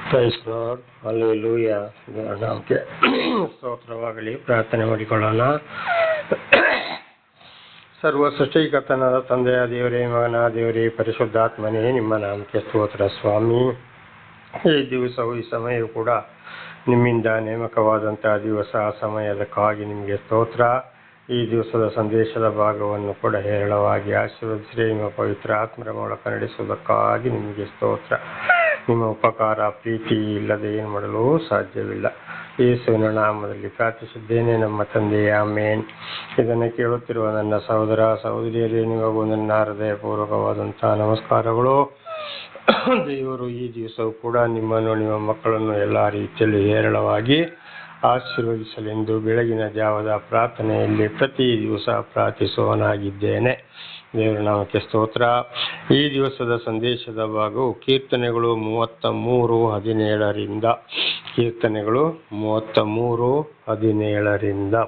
Price lord, hallelujah. ನಾಮಕ್ಕೆ ಸ್ತೋತ್ರವಾಗಲಿ. ಪ್ರಾರ್ಥನೆ ಮಾಡಿಕೊಳ್ಳೋಣ. ಸರ್ವ ಸೃಷ್ಟಿಕರ್ತನಾದ ತಂದೆಯ ದೇವರೇ, ಮಗನ ದೇವರೇ, ಪರಿಶುದ್ಧಾತ್ಮನೇ, ನಿಮ್ಮ ನಾಮಕ್ಕೆ ಸ್ತೋತ್ರ ಸ್ವಾಮಿ. ಈ ದಿವಸವು ಈ ಸಮಯವು ಕೂಡ ನಿಮ್ಮಿಂದ ನೇಮಕವಾದಂತಹ ದಿವಸ. ಆ ಸಮಯದಕ್ಕಾಗಿ ನಿಮಗೆ ಸ್ತೋತ್ರ. ಈ ದಿವಸದ ಸಂದೇಶದ ಭಾಗವನ್ನು ಕೂಡ ಹೇರಳವಾಗಿ ಆಶೀರ್ವದಿಸಿ ನಿಮ್ಮ ಪವಿತ್ರ ಆತ್ಮರ ಮೂಲಕ ನಡೆಸುವುದಕ್ಕಾಗಿ ನಿಮಗೆ ಸ್ತೋತ್ರ. ನಿಮ್ಮ ಉಪಕಾರ ಪ್ರೀತಿ ಇಲ್ಲದೆ ಏನು ಮಾಡಲು ಸಾಧ್ಯವಿಲ್ಲ. ಯೇಸುವಿನ ನಾಮದಲ್ಲಿ ಪ್ರಾರ್ಥಿಸಿದ್ದೇನೆ ನಮ್ಮ ತಂದೆಯ ಆಮೇನ್. ಇದನ್ನು ಕೇಳುತ್ತಿರುವ ನನ್ನ ಸಹೋದರ ಸಹೋದರಿಯರೇ, ನಿಮಗೂ ನನ್ನ ಹೃದಯಪೂರ್ವಕವಾದಂತಹ ನಮಸ್ಕಾರಗಳು. ದೇವರು ಈ ದಿವಸವೂ ಕೂಡ ನಿಮ್ಮನ್ನು, ನಿಮ್ಮ ಮಕ್ಕಳನ್ನು ಎಲ್ಲ ರೀತಿಯಲ್ಲಿ ಹೇರಳವಾಗಿ ಆಶೀರ್ವದಿಸಲೆಂದು ಬೆಳಗಿನ ಜಾವದ ಪ್ರಾರ್ಥನೆಯಲ್ಲಿ ಪ್ರತಿ ದಿವಸ ಪ್ರಾರ್ಥಿಸುವನಾಗಿದ್ದೇನೆ. ದೇವರ ನಾಮಕ್ಕೆ ಸ್ತೋತ್ರ. ಈ ದಿವಸದ ಸಂದೇಶದ ಭಾಗವು ಕೀರ್ತನೆಗಳು 33:17 ಕೀರ್ತನೆಗಳು 33:17.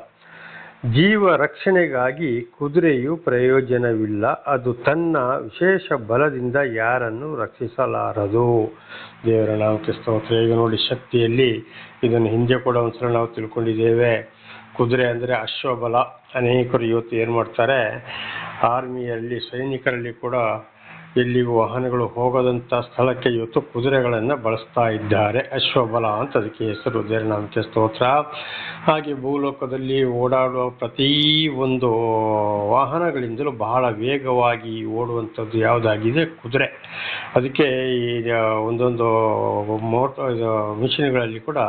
ಜೀವ ರಕ್ಷಣೆಗಾಗಿ ಕುದುರೆಯು ಪ್ರಯೋಜನವಿಲ್ಲ, ಅದು ತನ್ನ ವಿಶೇಷ ಬಲದಿಂದ ಯಾರನ್ನು ರಕ್ಷಿಸಲಾರದು. ದೇವರ ನಾಮಕ್ಕೆ ಸ್ತೋತ್ರ. ಈಗ ನೋಡಿ, ಶಕ್ತಿಯಲ್ಲಿ ಇದನ್ನು ಹಿಂದೆ ಕೂಡ ಒಂದ್ಸಲ ನಾವು ತಿಳ್ಕೊಂಡಿದ್ದೇವೆ. ಕುದುರೆ ಅಂದರೆ ಅಶ್ವಬಲ. ಅನೇಕರು ಇವತ್ತು ಏನು ಮಾಡ್ತಾರೆ, ಆರ್ಮಿಯಲ್ಲಿ ಸೈನಿಕರಲ್ಲಿ ಕೂಡ ಎಲ್ಲಿಗೂ ವಾಹನಗಳು ಹೋಗದಂಥ ಸ್ಥಳಕ್ಕೆ ಇವತ್ತು ಕುದುರೆಗಳನ್ನು ಬಳಸ್ತಾ ಇದ್ದಾರೆ. ಅಶ್ವಬಲ ಅಂತ ಅದಕ್ಕೆ ಹೆಸರು. ದೇವರ ನಾಮಕ್ಕೆ ಸ್ತೋತ್ರ. ಹಾಗೆ ಭೂಲೋಕದಲ್ಲಿ ಓಡಾಡುವ ಪ್ರತಿ ಒಂದು ವಾಹನಗಳಿಂದಲೂ ಬಹಳ ವೇಗವಾಗಿ ಓಡುವಂಥದ್ದು ಯಾವುದಾಗಿದೆ? ಕುದುರೆ. ಅದಕ್ಕೆ ಈಗ ಒಂದೊಂದು ಮಿಷಿನ್ಗಳಲ್ಲಿ ಕೂಡ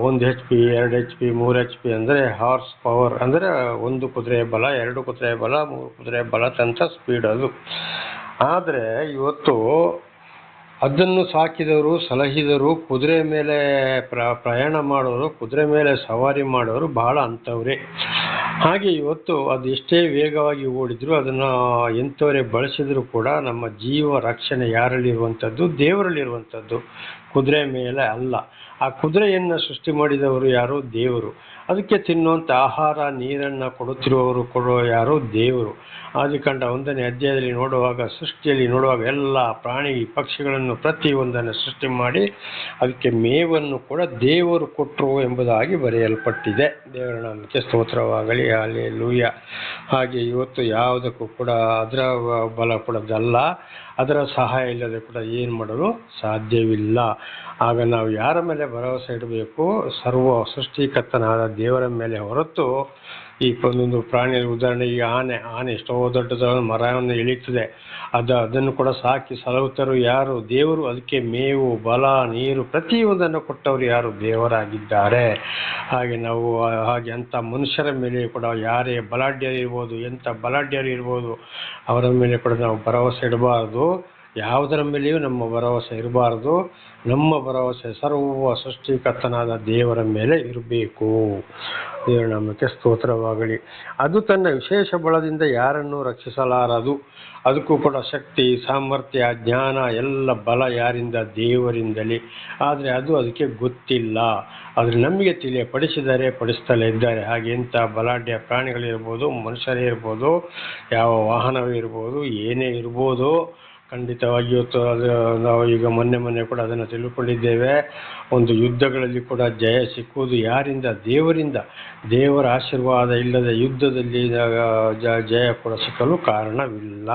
1 HP 2 HP 3 HP ಅಂದರೆ ಹಾರ್ಸ್ ಪವರ್, ಅಂದರೆ 1 ಕುದುರೆ ಬಲ, 2 ಕುದುರೆ ಬಲ, 3 ಕುದುರೆ ಬಲ ತಂತ ಸ್ಪೀಡ್ ಅದು. ಆದರೆ ಇವತ್ತು ಅದನ್ನು ಸಾಕಿದವರು, ಸಲಹಿದರು, ಕುದುರೆ ಮೇಲೆ ಪ್ರಯಾಣ ಮಾಡೋರು, ಕುದುರೆ ಮೇಲೆ ಸವಾರಿ ಮಾಡೋರು ಬಹಳ ಅಂಥವ್ರೆ. ಹಾಗೆ ಇವತ್ತು ಅದು ಎಷ್ಟೇ ವೇಗವಾಗಿ ಓಡಿದ್ರು, ಅದನ್ನು ಎಂಥವರೇ ಬಳಸಿದ್ರು ಕೂಡ ನಮ್ಮ ಜೀವ ರಕ್ಷಣೆ ಯಾರಲ್ಲಿರುವಂಥದ್ದು? ದೇವರಲ್ಲಿರುವಂಥದ್ದು, ಕುದುರೆ ಮೇಲೆ ಅಲ್ಲ. ಆ ಕುದುರೆಯನ್ನು ಸೃಷ್ಟಿ ಮಾಡಿದವರು ಯಾರು? ದೇವರು. ಅದಕ್ಕೆ ತಿನ್ನುವಂಥ ಆಹಾರ, ನೀರನ್ನು ಕೊಡುವ ಯಾರು? ದೇವರು. ಆದಿಕಾಂಡ 1ನೇ ಅಧ್ಯಾಯದಲ್ಲಿ ನೋಡುವಾಗ, ಸೃಷ್ಟಿಯಲ್ಲಿ ನೋಡುವಾಗ ಎಲ್ಲ ಪ್ರಾಣಿ ಪಕ್ಷಿಗಳನ್ನು ಪ್ರತಿಯೊಂದನ್ನು ಸೃಷ್ಟಿ ಮಾಡಿ ಅದಕ್ಕೆ ಮೇವನ್ನು ಕೂಡ ದೇವರು ಕೊಟ್ಟರು ಎಂಬುದಾಗಿ ಬರೆಯಲ್ಪಟ್ಟಿದೆ. ದೇವರ ನಾಮಕ್ಕೆ ಸ್ತೋತ್ರವಾಗಲಿ. ಹಲ್ಲೆಲೂಯ. ಹಾಗೆ ಇವತ್ತು ಯಾವುದಕ್ಕೂ ಕೂಡ ಅದರ ಬಲ ಕೊಡೋದಲ್ಲ, ಅದರ ಸಹಾಯ ಇಲ್ಲದೆ ಕೂಡ ಏನು ಮಾಡಲು ಸಾಧ್ಯವಿಲ್ಲ. ಆಗ ನಾವು ಯಾರ ಮೇಲೆ ಭರವಸೆ ಇಡಬೇಕು? ಸರ್ವ ಸೃಷ್ಟಿಕರ್ತನಾದ ದೇವರ ಮೇಲೆ ಹೊರತು ಈ ಒಂದೊಂದು ಪ್ರಾಣಿ, ಉದಾಹರಣೆಗೆ ಆನೆ ಎಷ್ಟೋ ದೊಡ್ಡದ ಮರವನ್ನು ಎಳೀತದೆ, ಅದನ್ನು ಕೂಡ ಸಾಕಿ ಸಲಹುತ್ತರು ಯಾರು? ದೇವರು. ಅದಕ್ಕೆ ಮೇವು, ಬಲ, ನೀರು ಪ್ರತಿಯೊಂದನ್ನು ಕೊಟ್ಟವರು ಯಾರು? ದೇವರಾಗಿದ್ದಾರೆ. ಹಾಗೆ ಅಂಥ ಮನುಷ್ಯರ ಮೇಲೆ ಕೂಡ ಯಾರೇ ಬಲಾಢ್ಯರಿರ್ಬೋದು, ಎಂಥ ಬಲಾಢ್ಯರು ಇರ್ಬೋದು, ಅವರ ಮೇಲೆ ಕೂಡ ನಾವು ಭರವಸೆ ಇಡಬಾರ್ದು. ಯಾವುದರ ಮೇಲೆಯೂ ನಮ್ಮ ಭರವಸೆ ಇರಬಾರ್ದು. ನಮ್ಮ ಭರವಸೆ ಸರ್ವ ಸೃಷ್ಟಿಕರ್ತನಾದ ದೇವರ ಮೇಲೆ ಇರಬೇಕು. ದೇವರ ನಾಮಕ್ಕೆ ಸ್ತೋತ್ರವಾಗಲಿ. ಅದು ತನ್ನ ವಿಶೇಷ ಬಲದಿಂದ ಯಾರನ್ನು ರಕ್ಷಿಸಲಾರದು. ಅದಕ್ಕೂ ಕೂಡ ಶಕ್ತಿ, ಸಾಮರ್ಥ್ಯ, ಜ್ಞಾನ ಎಲ್ಲ ಬಲ ಯಾರಿಂದ? ದೇವರಿಂದಲೇ. ಆದರೆ ಅದು ಅದಕ್ಕೆ ಗೊತ್ತಿಲ್ಲ. ಆದರೆ ನಮಗೆ ಪಡಿಸ್ತಲೇ ಇದ್ದಾರೆ. ಹಾಗೆ ಎಂಥ ಬಲಾಢ್ಯ ಪ್ರಾಣಿಗಳಿರ್ಬೋದು, ಮನುಷ್ಯರೇ ಇರ್ಬೋದು, ಯಾವ ವಾಹನವೇ ಇರ್ಬೋದು, ಏನೇ ಇರ್ಬೋದು, ಖಂಡಿತವಾಗಿ ಇವತ್ತು ನಾವು ಈಗ ಮೊನ್ನೆ ಕೂಡ ಅದನ್ನು ತಿಳ್ಕೊಂಡಿದ್ದೇವೆ. ಒಂದು ಯುದ್ಧಗಳಲ್ಲಿ ಕೂಡ ಜಯ ಸಿಕ್ಕುವುದು ಯಾರಿಂದ? ದೇವರಿಂದ. ದೇವರ ಆಶೀರ್ವಾದ ಇಲ್ಲದೆ ಯುದ್ಧದಲ್ಲಿ ಜಯ ಕೂಡ ಸಿಕ್ಕಲು ಕಾರಣವಿಲ್ಲ,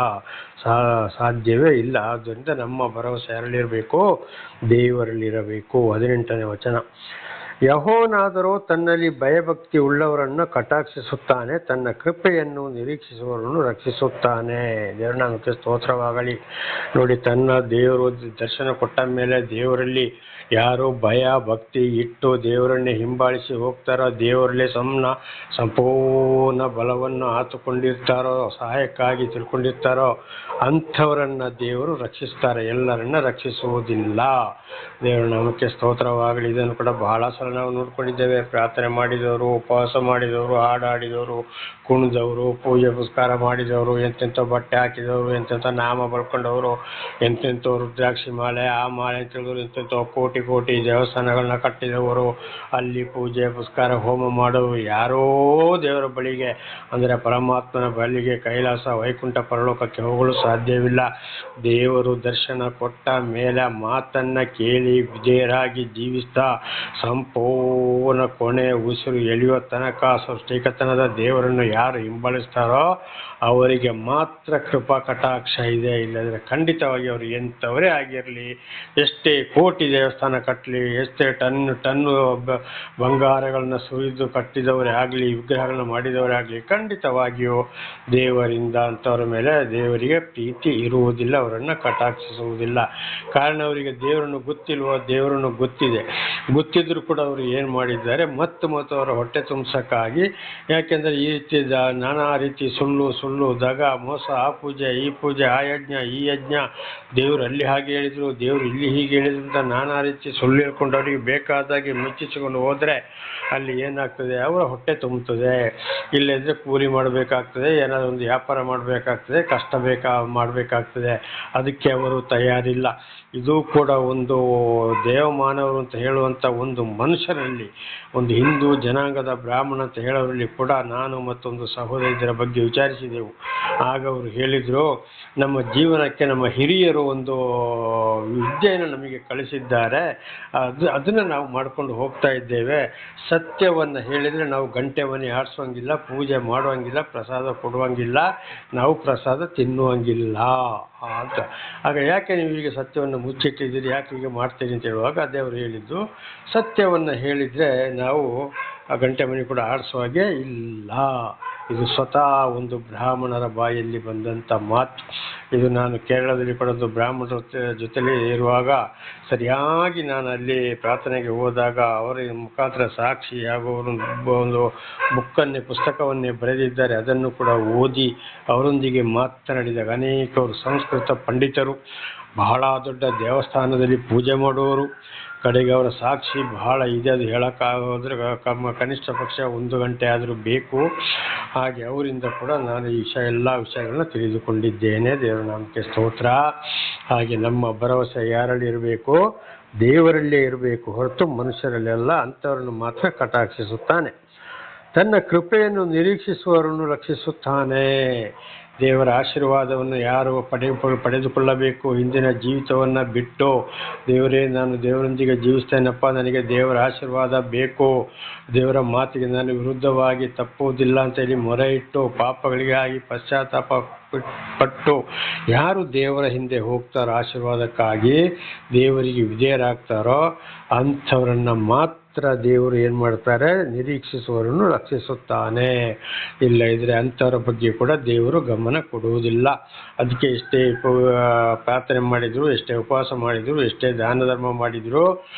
ಸಾಧ್ಯವೇ ಇಲ್ಲ. ಆದ್ದರಿಂದ ನಮ್ಮ ಭರವಸೆ ಯಾರಲ್ಲಿರಬೇಕು? ದೇವರಲ್ಲಿರಬೇಕು. 18ನೇ ವಚನ. ಯೆಹೋವನಾದರೋ ತನ್ನಲ್ಲಿ ಭಯಭಕ್ತಿ ಉಳ್ಳವರನ್ನು ಕಟಾಕ್ಷಿಸುತ್ತಾನೆ, ತನ್ನ ಕೃಪೆಯನ್ನು ನಿರೀಕ್ಷಿಸುವವರನ್ನು ರಕ್ಷಿಸುತ್ತಾನೆ. ದೇವರ ನಾಮಕ್ಕೆ ಸ್ತೋತ್ರವಾಗಲಿ. ನೋಡಿ, ತನ್ನ ದೇವರು ದರ್ಶನ ಕೊಟ್ಟ ಮೇಲೆ ದೇವರಲ್ಲಿ ಯಾರು ಭಯ ಭಕ್ತಿ ಇಟ್ಟು ದೇವರನ್ನೇ ಹಿಂಬಾಲಿಸಿ ಹೋಗ್ತಾರೋ, ದೇವರಲ್ಲೇ ಸಂಪೂರ್ಣ ಬಲವನ್ನು ಆತುಕೊಂಡಿರ್ತಾರೋ, ಸಹಾಯಕ್ಕಾಗಿ ತಿಳ್ಕೊಂಡಿರ್ತಾರೋ, ಅಂಥವರನ್ನು ದೇವರು ರಕ್ಷಿಸ್ತಾರೆ. ಎಲ್ಲರನ್ನ ರಕ್ಷಿಸುವುದಿಲ್ಲ. ದೇವರ ನಾಮಕ್ಕೆ ಸ್ತೋತ್ರವಾಗಲಿ. ಇದನ್ನು ಕೂಡ ಬಹಳ ಸಲ ಸಲ ನಾವು ನೋಡ್ಕೊಂಡಿದ್ದೇವೆ. ಪ್ರಾರ್ಥನೆ ಮಾಡಿದವರು, ಉಪವಾಸ ಮಾಡಿದವರು, ಹಾಡಾಡಿದವರು, ಕುಣಿದವರು, ಪೂಜೆ ಪುಸ್ಕಾರ ಮಾಡಿದವರು, ಎಂತೆಂಥ ಬಟ್ಟೆ ಹಾಕಿದವರು, ಎಂತೆಂಥ ನಾಮ ಬಳ್ಕೊಂಡವರು, ಎಂತೆಂಥ ರುದ್ರಾಕ್ಷಿ ಮಾಲೆ, ಆ ಮಾಲೆ ಅಂತ ಹೇಳಿದ್ರು, ಎಂತೆಂಥ ಕೋಟಿ ಕೋಟಿ ದೇವಸ್ಥಾನಗಳನ್ನ ಕಟ್ಟಿದವರು, ಅಲ್ಲಿ ಪೂಜೆ ಪುಸ್ಕಾರ ಹೋಮ ಮಾಡೋರು. ಯಾರೋ ದೇವರ ಬಳಿಗೆ ಅಂದರೆ ಪರಮಾತ್ಮನ ಬಳಿಗೆ ಕೈಲಾಸ ವೈಕುಂಠ ಪರಲೋಕಕ್ಕೆ ಹೋಗಲು ಸಾಧ್ಯವಿಲ್ಲ. ದೇವರು ದರ್ಶನ ಕೊಟ್ಟ ಮೇಲೆ ಮಾತನ್ನ ಕೇಳಿ ವಿಧೇಯರಾಗಿ ಜೀವಿಸ್ತಾ ಸಂಪೂರ್ಣ ಕೊನೆ ಉಸಿರು ಎಳೆಯುವ ತನಕ ಸೃಷ್ಟಿಕತನದ ದೇವರನ್ನು ಯಾರು ಹಿಂಬಾಲಿಸ್ತಾರೋ ಅವರಿಗೆ ಮಾತ್ರ ಕೃಪಾ ಕಟಾಕ್ಷ ಇದೆ. ಇಲ್ಲಂದರೆ ಖಂಡಿತವಾಗಿ ಅವರು ಎಂಥವರೇ ಆಗಿರಲಿ, ಎಷ್ಟೇ ಕೋಟಿ ದೇವಸ್ಥಾನ ಕಟ್ಟಲಿ, ಎಷ್ಟೇ ಟನ್ನು ಬಂಗಾರಗಳನ್ನ ಸುರಿದು ಕಟ್ಟಿದವರೇ ಆಗಲಿ, ವಿಗ್ರಹಗಳನ್ನ ಮಾಡಿದವರೇ ಆಗಲಿ, ಖಂಡಿತವಾಗಿಯೂ ದೇವರಿಂದ ಅಂಥವ್ರ ಮೇಲೆ ದೇವರಿಗೆ ಪ್ರೀತಿ ಇರುವುದಿಲ್ಲ, ಅವರನ್ನು ಕಟಾಕ್ಷಿಸುವುದಿಲ್ಲ. ಕಾರಣ ಅವರಿಗೆ ದೇವರನ್ನು ಗೊತ್ತಿಲ್ವೋ? ದೇವರನ್ನು ಗೊತ್ತಿದೆ. ಗೊತ್ತಿದ್ರೂ ಕೂಡ ಅವರು ಏನು ಮಾಡಿದ್ದಾರೆ, ಮತ್ತು ಅವರ ಹೊಟ್ಟೆ ತುಂಬಿಸೋಕ್ಕಾಗಿ, ಯಾಕೆಂದರೆ ಈ ರೀತಿ ನಾನಾ ರೀತಿ ಸುಳ್ಳು ದಗ ಮೋಸ, ಆ ಪೂಜೆ ಈ ಪೂಜೆ, ಆ ಯಜ್ಞ ಈ ಯಜ್ಞ, ದೇವರು ಅಲ್ಲಿ ಹಾಗೆ ಹೇಳಿದರು, ದೇವರು ಇಲ್ಲಿ ಹೀಗೆ ಹೇಳಿದ್ರು ಅಂತ ನಾನಾ ರೀತಿ ಸುಳ್ಳು ಹೇಳ್ಕೊಂಡು ಅವರಿಗೆ ಬೇಕಾದಾಗೆ ಮುಚ್ಚಿಸಿಕೊಂಡು ಹೋದರೆ ಅಲ್ಲಿ ಏನಾಗ್ತದೆ, ಅವರ ಹೊಟ್ಟೆ ತುಂಬುತ್ತದೆ. ಇಲ್ಲದ್ರೆ ಕೂಲಿ ಮಾಡಬೇಕಾಗ್ತದೆ, ಏನಾದರೂ ಒಂದು ವ್ಯಾಪಾರ ಮಾಡಬೇಕಾಗ್ತದೆ, ಕಷ್ಟ ಮಾಡಬೇಕಾಗ್ತದೆ. ಅದಕ್ಕೆ ಅವರು ತಯಾರಿಲ್ಲ. ಇದು ಕೂಡ ಒಂದು ದೇವಮಾನವರು ಅಂತ ಹೇಳುವಂಥ ಒಂದು ಮನುಷ್ಯರಲ್ಲಿ, ಒಂದು ಹಿಂದೂ ಜನಾಂಗದ ಬ್ರಾಹ್ಮಣ ಅಂತ ಹೇಳೋರಲ್ಲಿ ಕೂಡ ನಾನು ಮತ್ತೊಂದು ಸಹೋದರ ಬಗ್ಗೆ ವಿಚಾರಿಸಿದೆವು. ಆಗ ಅವರು ಹೇಳಿದರು, ನಮ್ಮ ಜೀವನಕ್ಕೆ ನಮ್ಮ ಹಿರಿಯರು ಒಂದು ವಿದ್ಯೆಯನ್ನು ನಮಗೆ ಕಳಿಸಿದ್ದಾರೆ, ಅದನ್ನು ನಾವು ಮಾಡ್ಕೊಂಡು ಹೋಗ್ತಾ ಇದ್ದೇವೆ. ಸತ್ಯವನ್ನು ಹೇಳಿದರೆ ನಾವು ಗಂಟೆವನ್ನೇ ಆಡಿಸುವಂಗಿಲ್ಲ, ಪೂಜೆ ಮಾಡುವಂಗಿಲ್ಲ, ಪ್ರಸಾದ ಕೊಡುವಂಗಿಲ್ಲ, ನಾವು ಪ್ರಸಾದ ತಿನ್ನುವಂಗಿಲ್ಲ ಅಂತ. ಆಗ ಯಾಕೆ ನೀವು ಈಗ ಸತ್ಯವನ್ನು ಮುಚ್ಚಿಟ್ಟಿದ್ದೀರಿ, ಯಾಕೆ ಹೀಗೆ ಮಾಡ್ತೀರಿ ಅಂತ ಹೇಳುವಾಗ ದೇವರು ಹೇಳಿದ್ದು, ಸತ್ಯವನ್ನು ಹೇಳಿದರೆ ನಾವು ಆ ಗಂಟೆ ಮನೆ ಕೂಡ ಆಡಿಸೋ ಹಾಗೆ ಇಲ್ಲ. ಇದು ಸ್ವತಃ ಒಂದು ಬ್ರಾಹ್ಮಣರ ಬಾಯಲ್ಲಿ ಬಂದಂಥ ಮಾತು. ಇದು ನಾನು ಕೇರಳದಲ್ಲಿ ಕೂಡ ಒಂದು ಬ್ರಾಹ್ಮಣರ ಜೊತೆಲಿ ಇರುವಾಗ ಸರಿಯಾಗಿ ನಾನು ಅಲ್ಲಿ ಪ್ರಾರ್ಥನೆಗೆ ಹೋದಾಗ ಅವರ ಮುಖಾಂತರ ಸಾಕ್ಷಿ ಆಗುವವರು ಒಂದು ಪುಸ್ತಕವನ್ನೇ ಬರೆದಿದ್ದಾರೆ. ಅದನ್ನು ಕೂಡ ಓದಿ ಅವರೊಂದಿಗೆ ಮಾತನಾಡಿದಾಗ ಅನೇಕರು ಸಂಸ್ಕೃತ ಪಂಡಿತರು, ಬಹಳ ದೊಡ್ಡ ದೇವಸ್ಥಾನದಲ್ಲಿ ಪೂಜೆ ಮಾಡುವವರು, ಕಡೆಗೆ ಅವರ ಸಾಕ್ಷಿ ಬಹಳ ಇದೆ. ಅದು ಹೇಳೋಕ್ಕಾಗೋದ್ರೆ ಕನಿಷ್ಠ ಪಕ್ಷ 1 ಗಂಟೆ ಆದರೂ ಬೇಕು. ಹಾಗೆ ಅವರಿಂದ ಕೂಡ ನಾನು ಈ ಎಲ್ಲ ವಿಷಯಗಳನ್ನ ತಿಳಿದುಕೊಂಡಿದ್ದೇನೆ. ದೇವರ ನಾಮಕ್ಕೆ ಸ್ತೋತ್ರ. ಹಾಗೆ ನಮ್ಮ ಭರವಸೆ ಯಾರಲ್ಲಿ ಇರಬೇಕು? ದೇವರಲ್ಲೇ ಇರಬೇಕು ಹೊರತು ಮನುಷ್ಯರಲ್ಲೆಲ್ಲ. ಅಂಥವ್ರನ್ನು ಮಾತ್ರ ಕಟಾಕ್ಷಿಸುತ್ತಾನೆ. ತನ್ನ ಕೃಪೆಯನ್ನು ನಿರೀಕ್ಷಿಸುವವರನ್ನು ರಕ್ಷಿಸುತ್ತಾನೆ. ದೇವರ ಆಶೀರ್ವಾದವನ್ನು ಯಾರು ಪಡೆದುಕೊಳ್ಳಬೇಕು? ಹಿಂದಿನ ಜೀವಿತವನ್ನು ಬಿಟ್ಟು ದೇವರೇ ನಾನು ದೇವರೊಂದಿಗೆ ಜೀವಿಸ್ತೇನಪ್ಪ, ನನಗೆ ದೇವರ ಆಶೀರ್ವಾದ ಬೇಕು, ದೇವರ ಮಾತಿಗೆ ನಾನು ವಿರುದ್ಧವಾಗಿ ತಪ್ಪುವುದಿಲ್ಲ ಅಂತೇಳಿ ಮೊರೆ ಇಟ್ಟು ಪಾಪಗಳಿಗಾಗಿ ಪಶ್ಚಾತ್ತಾಪ ಪಟ್ಟು ಯಾರು ದೇವರ ಹಿಂದೆ ಹೋಗ್ತಾರೋ, ಆಶೀರ್ವಾದಕ್ಕಾಗಿ ದೇವರಿಗೆ ವಿಧೇಯರಾಗ್ತಾರೋ ಅಂಥವರನ್ನು ಮಾತ್ರ ದೇವರು ಏನು ಮಾಡ್ತಾರೆ? ನಿರೀಕ್ಷಿಸುವವರನ್ನು ರಕ್ಷಿಸುತ್ತಾನೆ. ಇಲ್ಲ ಇದ್ರೆ ಅಂಥವ್ರ ಬಗ್ಗೆ ಕೂಡ ದೇವರು ಗಮನ ಕೊಡುವುದಿಲ್ಲ. ಅದಕ್ಕೆ ಎಷ್ಟೇ ಪ್ರಾರ್ಥನೆ ಮಾಡಿದ್ರು, ಎಷ್ಟೇ ಉಪವಾಸ ಮಾಡಿದ್ರು, ಎಷ್ಟೇ ದಾನ ಧರ್ಮ ಮಾಡಿದ್ರು,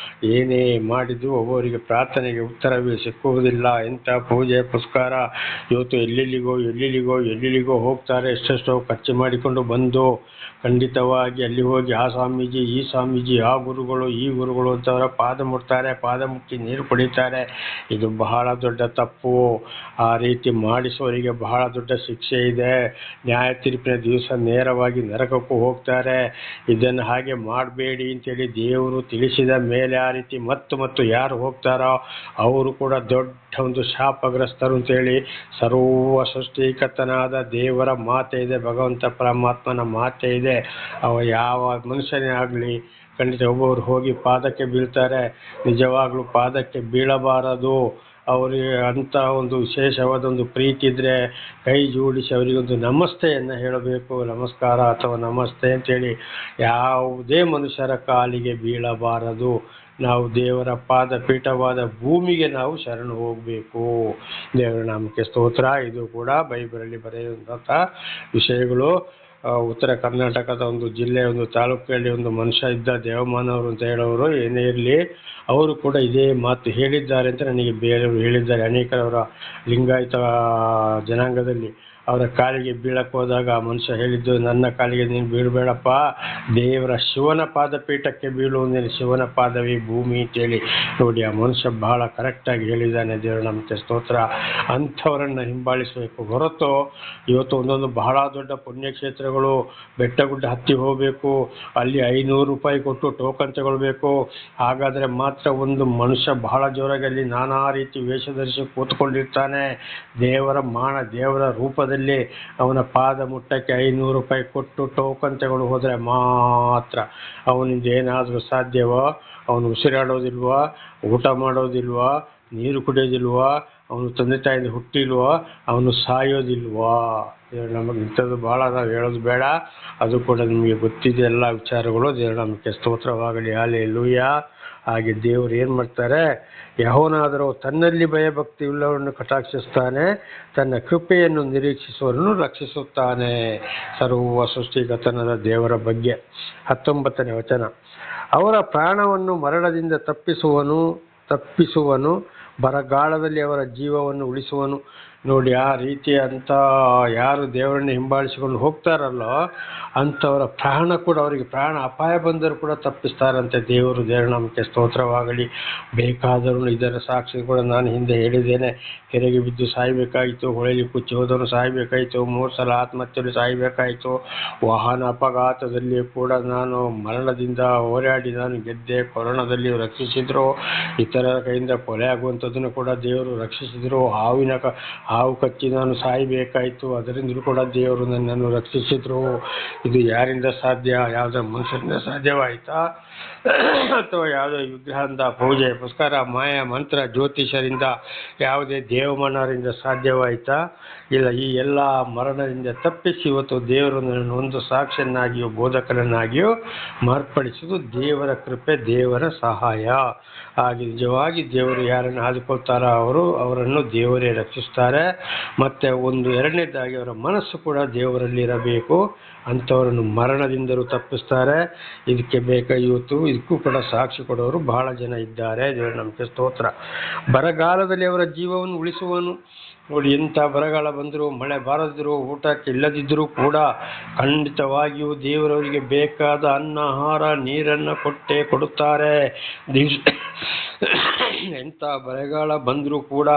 ಏನೇ ಮಾಡಿದ್ರು ಒಬ್ಬರಿಗೆ ಪ್ರಾರ್ಥನೆಗೆ ಉತ್ತರವೇ ಸಿಕ್ಕುವುದಿಲ್ಲ. ಎಂಥ ಪೂಜೆ ಪುಸ್ಕಾರ ಇವತ್ತು ಎಲ್ಲೆಲ್ಲಿಗೋ ಹೋಗ್ತಾರೆ. ಎಷ್ಟೆಷ್ಟೋ ಖರ್ಚು ಮಾಡಿಕೊಂಡು ಬಂದು ಖಂಡಿತವಾಗಿ ಅಲ್ಲಿ ಹೋಗಿ ಆ ಸ್ವಾಮೀಜಿ ಈ ಸ್ವಾಮೀಜಿ ಆ ಗುರುಗಳು ಈ ಗುರುಗಳು ಅಂತವರ ಪಾದ ಮುಟ್ತಾರೆ, ಪಾದ ಮುಟ್ಟಿ ನೀರು ಕುಡಿತಾರೆ. ಇದು ಬಹಳ ದೊಡ್ಡ ತಪ್ಪು. ಆ ರೀತಿ ಮಾಡಿಸುವವರಿಗೆ ಬಹಳ ದೊಡ್ಡ ಶಿಕ್ಷೆ ಇದೆ. ನ್ಯಾಯ ತೀರ್ಪಿನ ದಿವಸ ನೇರವಾಗಿ ನರಕಕ್ಕೂ ಹೋಗ್ತಾರೆ. ಇದನ್ನು ಹಾಗೆ ಮಾಡಬೇಡಿ ಅಂತೇಳಿ ದೇವರು ತಿಳಿಸಿದ ಮೇಲೆ ಆ ರೀತಿ ಮತ್ತು ಯಾರು ಹೋಗ್ತಾರೋ ಅವರು ಕೂಡ ದೊಡ್ಡ ಒಂದು ಶಾಪಗ್ರಸ್ತರು ಅಂತೇಳಿ ಸರ್ವ ಸೃಷ್ಟಿಕರ್ತನಾದ ದೇವರ ಮಾತೆ ಇದೆ, ಭಗವಂತ ಪರಮಾತ್ಮನ ಮಾತೆ ಇದೆ. ಅವ ಯಾವ ಮನುಷ್ಯನೇ ಆಗಲಿ ಖಂಡಿತ ಒಬ್ಬೊಬ್ರು ಹೋಗಿ ಪಾದಕ್ಕೆ ಬೀಳ್ತಾರೆ. ನಿಜವಾಗ್ಲೂ ಪಾದಕ್ಕೆ ಬೀಳಬಾರದು. ಅವರಿಗೆ ಅಂಥ ಒಂದು ವಿಶೇಷವಾದ ಒಂದು ಪ್ರೀತಿ ಇದ್ದರೆ ಕೈ ಜೋಡಿಸಿ ಅವರಿಗೊಂದು ನಮಸ್ತೆಯನ್ನು ಹೇಳಬೇಕು. ನಮಸ್ಕಾರ ಅಥವಾ ನಮಸ್ತೆ ಅಂತೇಳಿ ಯಾವುದೇ ಮನುಷ್ಯರ ಕಾಲಿಗೆ ಬೀಳಬಾರದು. ನಾವು ದೇವರ ಪಾದ ಪೀಠವಾದ ಭೂಮಿಗೆ ನಾವು ಶರಣು ಹೋಗಬೇಕು. ದೇವರ ನಾಮಕ್ಕೆ ಸ್ತೋತ್ರ. ಇದು ಕೂಡ ಬೈಬಲಲ್ಲಿ ಬರೆಯುವಂಥ ವಿಷಯಗಳು. ಉತ್ತರ ಕರ್ನಾಟಕದ ಒಂದು ಜಿಲ್ಲೆಯ ಒಂದು ತಾಲೂಕಲ್ಲಿ ಒಂದು ಮನುಷ್ಯ ಇದ್ದ, ದೇವಮಾನವರು ಅಂತ ಹೇಳೋರು. ಏನೇ ಇರಲಿ ಅವರು ಕೂಡ ಇದೇ ಮಾತು ಹೇಳಿದ್ದಾರೆ ಅಂತ ನನಗೆ ಬೇರೆಯವರು ಹೇಳಿದ್ದಾರೆ. ಅನೇಕರವರ ಲಿಂಗಾಯತ ಜನಾಂಗದಲ್ಲಿ ಅವರ ಕಾಲಿಗೆ ಬೀಳಕ್ಕೆ ಹೋದಾಗ ಆ ಮನುಷ್ಯ ಹೇಳಿದ್ದು, ನನ್ನ ಕಾಲಿಗೆ ನೀನು ಬೀಳಬೇಡಪ್ಪ, ದೇವರ ಶಿವನ ಪಾದಪೀಠಕ್ಕೆ ಬೀಳು, ನೀನು ಶಿವನ ಪಾದವೇ ಭೂಮಿ ಅಂತೇಳಿ. ನೋಡಿ, ಆ ಮನುಷ್ಯ ಬಹಳ ಕರೆಕ್ಟಾಗಿ ಹೇಳಿದ್ದಾನೆ. ದೇವರು ನಮಗೆ ಸ್ತೋತ್ರ. ಅಂಥವರನ್ನು ಹಿಂಬಾಲಿಸಬೇಕು ಹೊರತು ಇವತ್ತು ಒಂದೊಂದು ಬಹಳ ದೊಡ್ಡ ಪುಣ್ಯಕ್ಷೇತ್ರಗಳು, ಬೆಟ್ಟ ಗುಡ್ಡ ಹತ್ತಿ ಹೋಗಬೇಕು, ಅಲ್ಲಿ 500 ರೂಪಾಯಿ ಕೊಟ್ಟು ಟೋಕನ್ ತಗೊಳ್ಬೇಕು. ಹಾಗಾದರೆ ಮಾತ್ರ ಒಂದು ಮನುಷ್ಯ ಬಹಳ ಜೋರಾಗಿ ಅಲ್ಲಿ ನಾನಾ ರೀತಿ ವೇಷ ಧರಿಸಿ ಕೂತ್ಕೊಂಡಿರ್ತಾನೆ. ದೇವರ ರೂಪದಲ್ಲಿ ಅವನ ಪಾದ ಮುಟ್ಟಕ್ಕೆ 500 ರೂಪಾಯಿ ಕೊಟ್ಟು ಟೋಕನ್ ತಗೊಂಡು ಹೋದರೆ ಮಾತ್ರ ಅವನಿಂದ ಏನಾದರೂ ಸಾಧ್ಯವೋ? ಅವನು ಉಸಿರಾಡೋದಿಲ್ವಾ? ಊಟ ಮಾಡೋದಿಲ್ವಾ? ನೀರು ಕುಡಿಯೋದಿಲ್ವಾ? ಅವನು ತಂದೆ ತಾಯಿಂದ ಹುಟ್ಟಿಲ್ವಾ? ಅವನು ಸಾಯೋದಿಲ್ವಾ? ನಮಗೆ ಇಂಥದ್ದು ಭಾಳ ನಾವು ಹೇಳೋದು ಬೇಡ, ಅದು ಕೂಡ ನಿಮಗೆ ಗೊತ್ತಿದೆ ಎಲ್ಲ ವಿಚಾರಗಳು. ದೇವರು ನಮಗೆ ಸ್ತೋತ್ರವಾಗಲಿ. ಹಲ್ಲೆಲೂಯಾ. ಹಾಗೆ ದೇವರು ಏನು ಮಾಡ್ತಾರೆ, ಯೆಹೋವನಾದರೂ ತನ್ನಲ್ಲಿ ಭಯಭಕ್ತಿ ಉಳ್ಳವರನ್ನು ಕಟಾಕ್ಷಿಸ್ತಾನೆ, ತನ್ನ ಕೃಪೆಯನ್ನು ನಿರೀಕ್ಷಿಸುವವರನ್ನು ರಕ್ಷಿಸುತ್ತಾನೆ. ಸರ್ವ ಸೃಷ್ಟಿಗತನಾದ ದೇವರ ಬಗ್ಗೆ 19ನೇ ವಚನ. ಅವರ ಪ್ರಾಣವನ್ನು ಮರಣದಿಂದ ತಪ್ಪಿಸುವನು, ಬರಗಾಲದಲ್ಲಿ ಅವರ ಜೀವವನ್ನು ಉಳಿಸುವನು. ನೋಡಿ, ಆ ರೀತಿಯಂಥ ಯಾರು ದೇವರನ್ನು ಹಿಂಬಾಲಿಸಿಕೊಂಡು ಹೋಗ್ತಾರಲ್ಲೋ ಅಂಥವರ ಪ್ರಾಣ ಕೂಡ, ಅವರಿಗೆ ಪ್ರಾಣ ಅಪಾಯ ಬಂದರೂ ಕೂಡ ತಪ್ಪಿಸ್ತಾರಂತೆ ದೇವರು. ದೇವರ ನಮಗೆ ಸ್ತೋತ್ರವಾಗಲಿ. ಬೇಕಾದರೂ ಇದರ ಸಾಕ್ಷಿ ಕೂಡ ನಾನು ಹಿಂದೆ ಹೇಳಿದ್ದೇನೆ. ಕೆರೆಗೆ ಬಿದ್ದು ಸಾಯಬೇಕಾಯಿತು, ಹೊಳೆಯಲ್ಲಿ ಕುಚ್ಚಿ ಹೋದವನು ಸಾಯಬೇಕಾಯಿತು, 3 ಸಲ ಆತ್ಮಹತ್ಯೆಯಲ್ಲಿ ಸಾಯಬೇಕಾಯಿತು, ವಾಹನ ಅಪಘಾತದಲ್ಲಿ ಕೂಡ ನಾನು ಮರಣದಿಂದ ಹೋರಾಡಿ ನಾನು ಗೆದ್ದೆ, ಕೊರೋನಾದಲ್ಲಿ ರಕ್ಷಿಸಿದ್ರು, ಇತರರ ಕೈಯಿಂದ ಕೊಲೆ ಆಗುವಂಥದ್ದನ್ನು ಕೂಡ ದೇವರು ರಕ್ಷಿಸಿದರು, ಹಾವು ಕಚ್ಚಿ ನಾನು ಸಾಯಬೇಕಾಯಿತು, ಅದರಿಂದಲೂ ಕೂಡ ದೇವರು ನನ್ನನ್ನು ರಕ್ಷಿಸಿದರು. ಇದು ಯಾರಿಂದ ಸಾಧ್ಯ? ಯಾವುದೋ ಮನುಷ್ಯರಿಂದ ಸಾಧ್ಯವಾಯಿತಾ? ಅಥವಾ ಯಾವುದೋ ವಿಗ್ರಹದಿಂದ, ಪೂಜೆ ಪುಸ್ಕಾರ, ಮಾಯ ಮಂತ್ರ, ಜ್ಯೋತಿಷರಿಂದ, ಯಾವುದೇ ದೇವಮನರಿಂದ ಸಾಧ್ಯವಾಯಿತಾ? ಇಲ್ಲ. ಈ ಎಲ್ಲ ಮರಣದಿಂದ ತಪ್ಪಿಸಿ ಇವತ್ತು ದೇವರು ನನ್ನನ್ನು ಒಂದು ಸಾಕ್ಷಿಯನ್ನಾಗಿಯೋ ಬೋಧಕನನ್ನಾಗಿಯೋ ಮಾರ್ಪಡಿಸುವುದು ದೇವರ ಕೃಪೆ, ದೇವರ ಸಹಾಯ. ಹಾಗೆ ನಿಜವಾಗಿ ದೇವರು ಯಾರನ್ನು ಆದುಕೊಳ್ತಾರೋ ಅವರನ್ನು ದೇವರೇ ರಕ್ಷಿಸ್ತಾರೆ. ಮತ್ತು ಎರಡನೇದಾಗಿ ಅವರ ಮನಸ್ಸು ಕೂಡ ದೇವರಲ್ಲಿ ಇರಬೇಕು. ಅಂಥವರನ್ನು ಮರಣದಿಂದಲೂ ತಪ್ಪಿಸ್ತಾರೆ. ಇದಕ್ಕೆ ಇದಕ್ಕೂ ಕೂಡ ಸಾಕ್ಷಿ ಕೊಡೋರು ಬಹಳ ಜನ ಇದ್ದಾರೆ. ದೇವರು ನಮಗೆ ಸ್ತೋತ್ರ. ಬರಗಾಲದಲ್ಲಿ ಅವರ ಜೀವವನ್ನು ಉಳಿಸುವನು. ನೋಡಿ, ಎಂಥ ಬರಗಾಲ ಬಂದರೂ, ಮಳೆ ಬಾರದಿದ್ದರೂ, ಊಟಕ್ಕೆ ಇಲ್ಲದಿದ್ದರೂ ಕೂಡ ಖಂಡಿತವಾಗಿಯೂ ದೇವರವರಿಗೆ ಬೇಕಾದ ಅನ್ನ, ಆಹಾರ, ನೀರನ್ನು ಕೊಡುತ್ತಾರೆ. ಎಂಥ ಬರಗಾಲ ಬಂದರೂ ಕೂಡ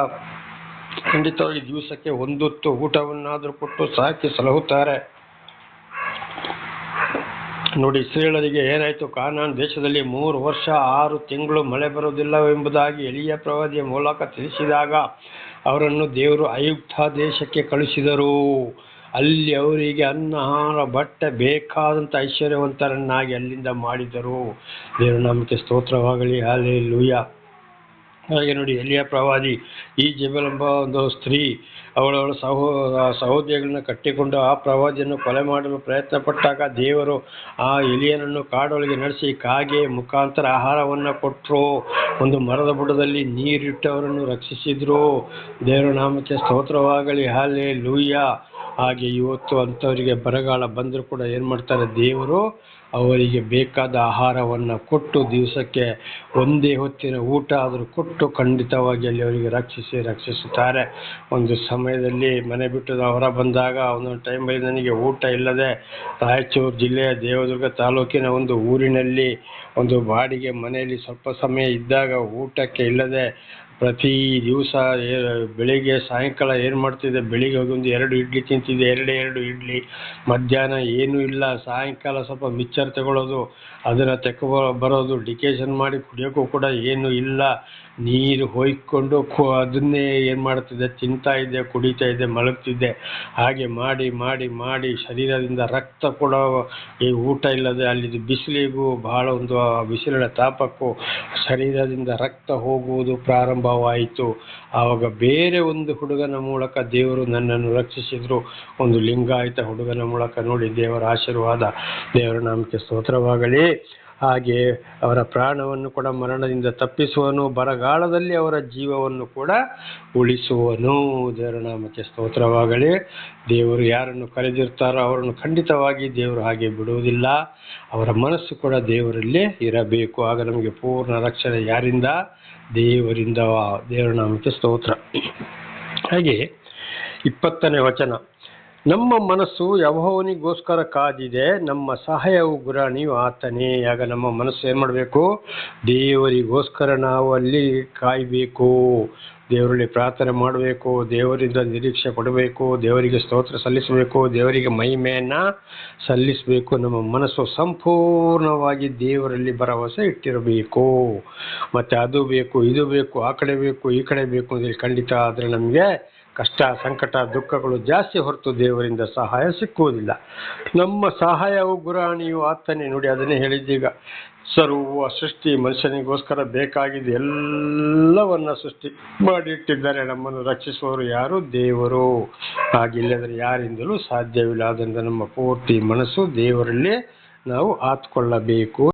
ಖಂಡಿತವಾಗಿ ದಿವಸಕ್ಕೆ ಒಂದೊತ್ತು ಊಟವನ್ನಾದರೂ ಕೊಟ್ಟು ಸಾಕಿ ಸಲಹುತ್ತಾರೆ. ನೋಡಿ, ಇಸ್ರೇಲರಿಗೆ ಏನಾಯಿತು? ಕಾನಾನ್ ದೇಶದಲ್ಲಿ 3 ವರ್ಷ 6 ತಿಂಗಳು ಮಳೆ ಬರುವುದಿಲ್ಲವೆಂಬುದಾಗಿ ಎಲೀಯ ಪ್ರವಾದಿಯ ಮೂಲಕ ತಿಳಿಸಿದಾಗ ಅವರನ್ನು ದೇವರು ಐಗುಪ್ತ ದೇಶಕ್ಕೆ ಕಳುಹಿಸಿದರು. ಅಲ್ಲಿ ಅವರಿಗೆ ಅನ್ನ, ಆಹಾರ, ಬಟ್ಟೆ ಬೇಕಾದಂಥ ಐಶ್ವರ್ಯವಂತರನ್ನಾಗಿ ಅಲ್ಲಿಂದ ಮಾಡಿದರು. ದೇವರು ನಮಗೆ ಸ್ತೋತ್ರವಾಗಲಿ. ಹಲ್ಲೆಲೂಯಾ. ಹಾಗೆ ನೋಡಿ, ಎಲಿಯ ಪ್ರವಾದಿ ಈಜೆಬೆಲ್ ಎಂಬ ಒಂದು ಸ್ತ್ರೀ ಅವಳ ಸಹೋದರಿಗಳನ್ನ ಕಟ್ಟಿಕೊಂಡು ಆ ಪ್ರವಾದಿಯನ್ನು ಕೊಲೆ ಮಾಡಲು ಪ್ರಯತ್ನ ಪಟ್ಟಾಗ ದೇವರು ಆ ಎಲಿಯನನ್ನು ಕಾಡೊಳಗೆ ನಡೆಸಿ ಕಾಗೆ ಮುಖಾಂತರ ಆಹಾರವನ್ನು ಕೊಟ್ಟರು. ಒಂದು ಮರದ ಬುಡದಲ್ಲಿ ನೀರಿಟ್ಟು ಅವರನ್ನು ರಕ್ಷಿಸಿದ್ರು. ದೇವರ ನಾಮಕ್ಕೆ ಸ್ತೋತ್ರವಾಗಲಿ. ಹಲ್ಲೆಲೂಯಾ. ಹಾಗೆ ಇವತ್ತು ಅಂಥವರಿಗೆ ಬರಗಾಲ ಬಂದರೂ ಕೂಡ ಏನು ಮಾಡ್ತಾರೆ? ದೇವರು ಅವರಿಗೆ ಬೇಕಾದ ಆಹಾರವನ್ನು ಕೊಟ್ಟು, ದಿವಸಕ್ಕೆ ಒಂದೇ ಹೊತ್ತಿನ ಊಟ ಆದರೂ ಕೊಟ್ಟು ಖಂಡಿತವಾಗಿ ಅಲ್ಲಿ ಅವರಿಗೆ ರಕ್ಷಿಸುತ್ತಾರೆ. ಒಂದು ಸಮಯದಲ್ಲಿ ಮನೆ ಬಿಟ್ಟು ಹೊರ ಬಂದಾಗ ಒಂದೊಂದು ಟೈಮಲ್ಲಿ ನನಗೆ ಊಟ ಇಲ್ಲದೆ ರಾಯಚೂರು ಜಿಲ್ಲೆಯ ದೇವದುರ್ಗ ತಾಲೂಕಿನ ಒಂದು ಊರಿನಲ್ಲಿ ಒಂದು ಬಾಡಿಗೆ ಮನೆಯಲ್ಲಿ ಸ್ವಲ್ಪ ಸಮಯ ಇದ್ದಾಗ ಊಟಕ್ಕೆ ಇಲ್ಲದೆ ಪ್ರತಿ ದಿವಸ ಬೆಳಿಗ್ಗೆ ಸಾಯಂಕಾಲ ಏನು ಮಾಡ್ತಿದ್ದೆ? ಬೆಳಿಗ್ಗೆ ಹೋಗಿ ಒಂದು 2 ಇಡ್ಲಿ ತಿಂತಿದ್ದೆ, 2 ಇಡ್ಲಿ. ಮಧ್ಯಾಹ್ನ ಏನೂ ಇಲ್ಲ. ಸಾಯಂಕಾಲ ಸ್ವಲ್ಪ ಮಿಕ್ಚರ್ ತಗೊಳ್ಳೋದು, ಅದನ್ನು ಬರೋದು, ಡಿಕೇಷನ್ ಮಾಡಿ ಕುಡಿಯೋಕ್ಕೂ ಕೂಡ ಏನೂ ಇಲ್ಲ. ನೀರು ಹೊಯ್ಕೊಂಡು ಅದನ್ನೇ ಏನು ಮಾಡ್ತಿದ್ದೆ? ತಿಂತಾ ಇದ್ದೆ, ಕುಡಿತಾ ಇದ್ದೆ, ಮಲಗ್ತಿದ್ದೆ. ಹಾಗೆ ಮಾಡಿ ಮಾಡಿ ಮಾಡಿ ಶರೀರದಿಂದ ರಕ್ತ ಕೂಡ ಈ ಊಟ ಇಲ್ಲದೆ ಅಲ್ಲಿ ಬಿಸಿಲಿಗೂ ಬಹಳ ಒಂದು ಬಿಸಿಲಿನ ತಾಪಕ್ಕೂ ಶರೀರದಿಂದ ರಕ್ತ ಹೋಗುವುದು ಪ್ರಾರಂಭವಾಯಿತು. ಆವಾಗ ಬೇರೆ ಒಂದು ಹುಡುಗನ ಮೂಲಕ ದೇವರು ನನ್ನನ್ನು ರಕ್ಷಿಸಿದರು. ಒಂದು ಲಿಂಗಾಯತ ಹುಡುಗನ ಮೂಲಕ. ನೋಡಿ, ದೇವರ ಆಶೀರ್ವಾದ. ದೇವರ ನಾಮಕ್ಕೆ ಸ್ತೋತ್ರವಾಗಲಿ. ಹಾಗೆ ಅವರ ಪ್ರಾಣವನ್ನು ಕೂಡ ಮರಣದಿಂದ ತಪ್ಪಿಸುವನು, ಬರಗಾಲದಲ್ಲಿ ಅವರ ಜೀವವನ್ನು ಕೂಡ ಉಳಿಸುವನು. ದೇವರ ನಾಮಕ್ಕೆ ಸ್ತೋತ್ರವಾಗಲಿ. ದೇವರು ಯಾರನ್ನು ಕರೆದಿರ್ತಾರೋ ಅವರನ್ನು ಖಂಡಿತವಾಗಿ ದೇವರು ಹಾಗೆ ಬಿಡುವುದಿಲ್ಲ. ಅವರ ಮನಸ್ಸು ಕೂಡ ದೇವರಲ್ಲೇ ಇರಬೇಕು. ಆಗ ನಮಗೆ ಪೂರ್ಣ ರಕ್ಷಣೆ ಯಾರಿಂದ? ದೇವರಿಂದ. ದೇವರ ನಾಮಕ್ಕೆ ಸ್ತೋತ್ರ. ಹಾಗೆ 20ನೇ ವಚನ. ನಮ್ಮ ಮನಸ್ಸು ಯೆಹೋವನಿಗೋಸ್ಕರ ಕಾದಿದೆ, ನಮ್ಮ ಸಹಾಯವು ಗುರಾಣಿಯು ಆತನೇ. ಆಗ ನಮ್ಮ ಮನಸ್ಸು ಏನು ಮಾಡಬೇಕು? ದೇವರಿಗೋಸ್ಕರ ನಾವು ಅಲ್ಲಿ ಕಾಯಬೇಕು, ದೇವರಲ್ಲಿ ಪ್ರಾರ್ಥನೆ ಮಾಡಬೇಕು, ದೇವರಿಂದ ನಿರೀಕ್ಷೆ ಪಡಬೇಕು, ದೇವರಿಗೆ ಸ್ತೋತ್ರ ಸಲ್ಲಿಸಬೇಕು, ದೇವರಿಗೆ ಮಹಿಮೆಯನ್ನು ಸಲ್ಲಿಸಬೇಕು. ನಮ್ಮ ಮನಸ್ಸು ಸಂಪೂರ್ಣವಾಗಿ ದೇವರಲ್ಲಿ ಭರವಸೆ ಇಟ್ಟಿರಬೇಕು. ಮತ್ತು ಅದು ಬೇಕು, ಇದು ಬೇಕು, ಆ ಕಡೆ ಬೇಕು, ಈ ಕಡೆ ಬೇಕು ಅಂದರೆ ಖಂಡಿತ ಆದರೆ ನಮಗೆ ಕಷ್ಟ, ಸಂಕಟ, ದುಃಖಗಳು ಜಾಸ್ತಿ ಹೊರತು ದೇವರಿಂದ ಸಹಾಯ ಸಿಕ್ಕುವುದಿಲ್ಲ. ನಮ್ಮ ಸಹಾಯವು ಗುರಾಣಿಯು ಆತನೇ. ನೋಡಿ, ಅದನ್ನೇ ಹೇಳಿದ್ದೀಗ. ಸರ್ವ ಸೃಷ್ಟಿ ಮನುಷ್ಯನಿಗೋಸ್ಕರ ಬೇಕಾಗಿದ್ದು ಎಲ್ಲವನ್ನ ಸೃಷ್ಟಿ ಮಾಡಿಟ್ಟಿದ್ದಾರೆ. ನಮ್ಮನ್ನು ರಕ್ಷಿಸುವವರು ಯಾರು? ದೇವರು. ಹಾಗಿಲ್ಲದ್ರೆ ಯಾರಿಂದಲೂ ಸಾಧ್ಯವಿಲ್ಲ. ಆದ್ದರಿಂದ ನಮ್ಮ ಪೂರ್ತಿ ಮನಸ್ಸು ದೇವರಲ್ಲಿ ನಾವು ಆತ್ಕೊಳ್ಳಬೇಕು.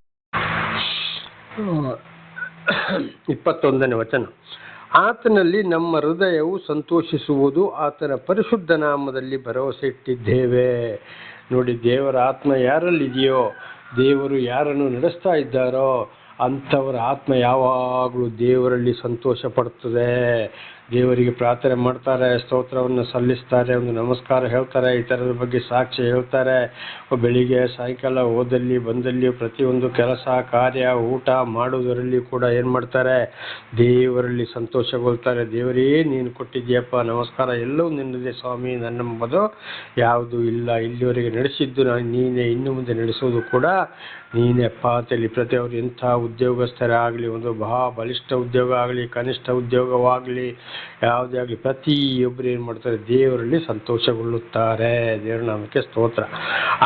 21ನೇ ವಚನ. ಆತನಲ್ಲಿ ನಮ್ಮ ಹೃದಯವು ಸಂತೋಷಿಸುವುದು, ಆತನ ಪರಿಶುದ್ಧ ನಾಮದಲ್ಲಿ ಭರವಸೆ ಇಟ್ಟಿದ್ದೇವೆ. ನೋಡಿ, ದೇವರ ಆತ್ಮ ಯಾರಲ್ಲಿದೆಯೋ, ದೇವರು ಯಾರನ್ನು ನಡೆಸ್ತಾ ಇದ್ದಾರೋ ಅಂಥವರ ಆತ್ಮ ಯಾವಾಗಲೂ ದೇವರಲ್ಲಿ ಸಂತೋಷ ಪಡ್ತದೆ. ದೇವರಿಗೆ ಪ್ರಾರ್ಥನೆ ಮಾಡ್ತಾರೆ, ಸ್ತೋತ್ರವನ್ನು ಸಲ್ಲಿಸ್ತಾರೆ, ಒಂದು ನಮಸ್ಕಾರ ಹೇಳ್ತಾರೆ, ಇತರರ ಬಗ್ಗೆ ಸಾಕ್ಷಿ ಹೇಳ್ತಾರೆ. ಬೆಳಿಗ್ಗೆ ಸಾಯಂಕಾಲ ಹೋದಲ್ಲಿ ಬಂದಲ್ಲಿ ಪ್ರತಿಯೊಂದು ಕೆಲಸ ಕಾರ್ಯ ಊಟ ಮಾಡುವುದರಲ್ಲಿ ಕೂಡ ಏನು ಮಾಡ್ತಾರೆ? ದೇವರಲ್ಲಿ ಸಂತೋಷಗೊಳ್ತಾರೆ. ದೇವರೇ ನೀನು ಕೊಟ್ಟಿದ್ದೀಯಪ್ಪ, ನಮಸ್ಕಾರ, ಎಲ್ಲವೂ ನಿನ್ನದೇ ಸ್ವಾಮಿ, ನನ್ನಂಬುದು ಯಾವುದೂ ಇಲ್ಲ. ಇಲ್ಲಿವರೆಗೆ ನಡೆಸಿದ್ದು ನೀನೇ, ಇನ್ನು ಮುಂದೆ ನಡೆಸೋದು ಕೂಡ ನೀನೆಪ್ಪ ಅಂತೇಳಿ ಪ್ರತಿಯೊಬ್ಬರು ಎಂಥ ಉದ್ಯೋಗಸ್ಥರಾಗಲಿ, ಒಂದು ಬಲಿಷ್ಠ ಉದ್ಯೋಗ ಆಗಲಿ, ಕನಿಷ್ಠ ಉದ್ಯೋಗವಾಗಲಿ, ಯಾವುದೇ ಆಗಲಿ, ಪ್ರತಿಯೊಬ್ಬರು ಏನು ಮಾಡ್ತಾರೆ? ದೇವರಲ್ಲಿ ಸಂತೋಷಗೊಳ್ಳುತ್ತಾರೆ. ದೇವರ ನಾಮಕ್ಕೆ ಸ್ತೋತ್ರ.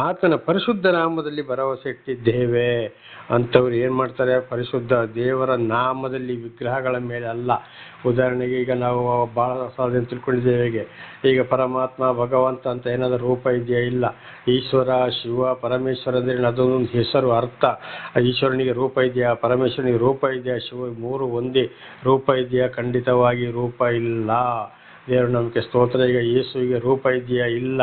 ಆತನ ಪರಿಶುದ್ಧ ನಾಮದಲ್ಲಿ ಭರವಸೆ ಇಟ್ಟಿದ್ದೇವೆ ಅಂಥವ್ರು ಏನು ಮಾಡ್ತಾರೆ? ಪರಿಶುದ್ಧ ದೇವರ ನಾಮದಲ್ಲಿ, ವಿಗ್ರಹಗಳ ಮೇಲೆ ಅಲ್ಲ. ಉದಾಹರಣೆಗೆ ಈಗ ನಾವು ಭಾಳ ಸಾಧನೆ ತಿಳ್ಕೊಂಡಿದ್ದೇವೆ. ಹೇಗೆ ಈಗ ಪರಮಾತ್ಮ ಭಗವಂತ ಅಂತ ಏನಾದರೂ ರೂಪ ಇದೆಯಾ? ಇಲ್ಲ. ಈಶ್ವರ, ಶಿವ, ಪರಮೇಶ್ವರ ಅಂದರೆ ಅದೊಂದು ಹೆಸರು, ಅರ್ಥ. ಈಶ್ವರನಿಗೆ ರೂಪ ಇದೆಯಾ? ಪರಮೇಶ್ವರನಿಗೆ ರೂಪ ಇದೆಯಾ? ಶಿವ ಮೂರು ಒಂದೇ ರೂಪ ಇದೆಯಾ? ಖಂಡಿತವಾಗಿ ರೂಪ ಇಲ್ಲ. ದೇವರ ನಮಗೆ ಸ್ತೋತ್ರ. ಈಗ ಯೇಸುವಿಗೆ ರೂಪ ಇದೆಯಾ? ಇಲ್ಲ.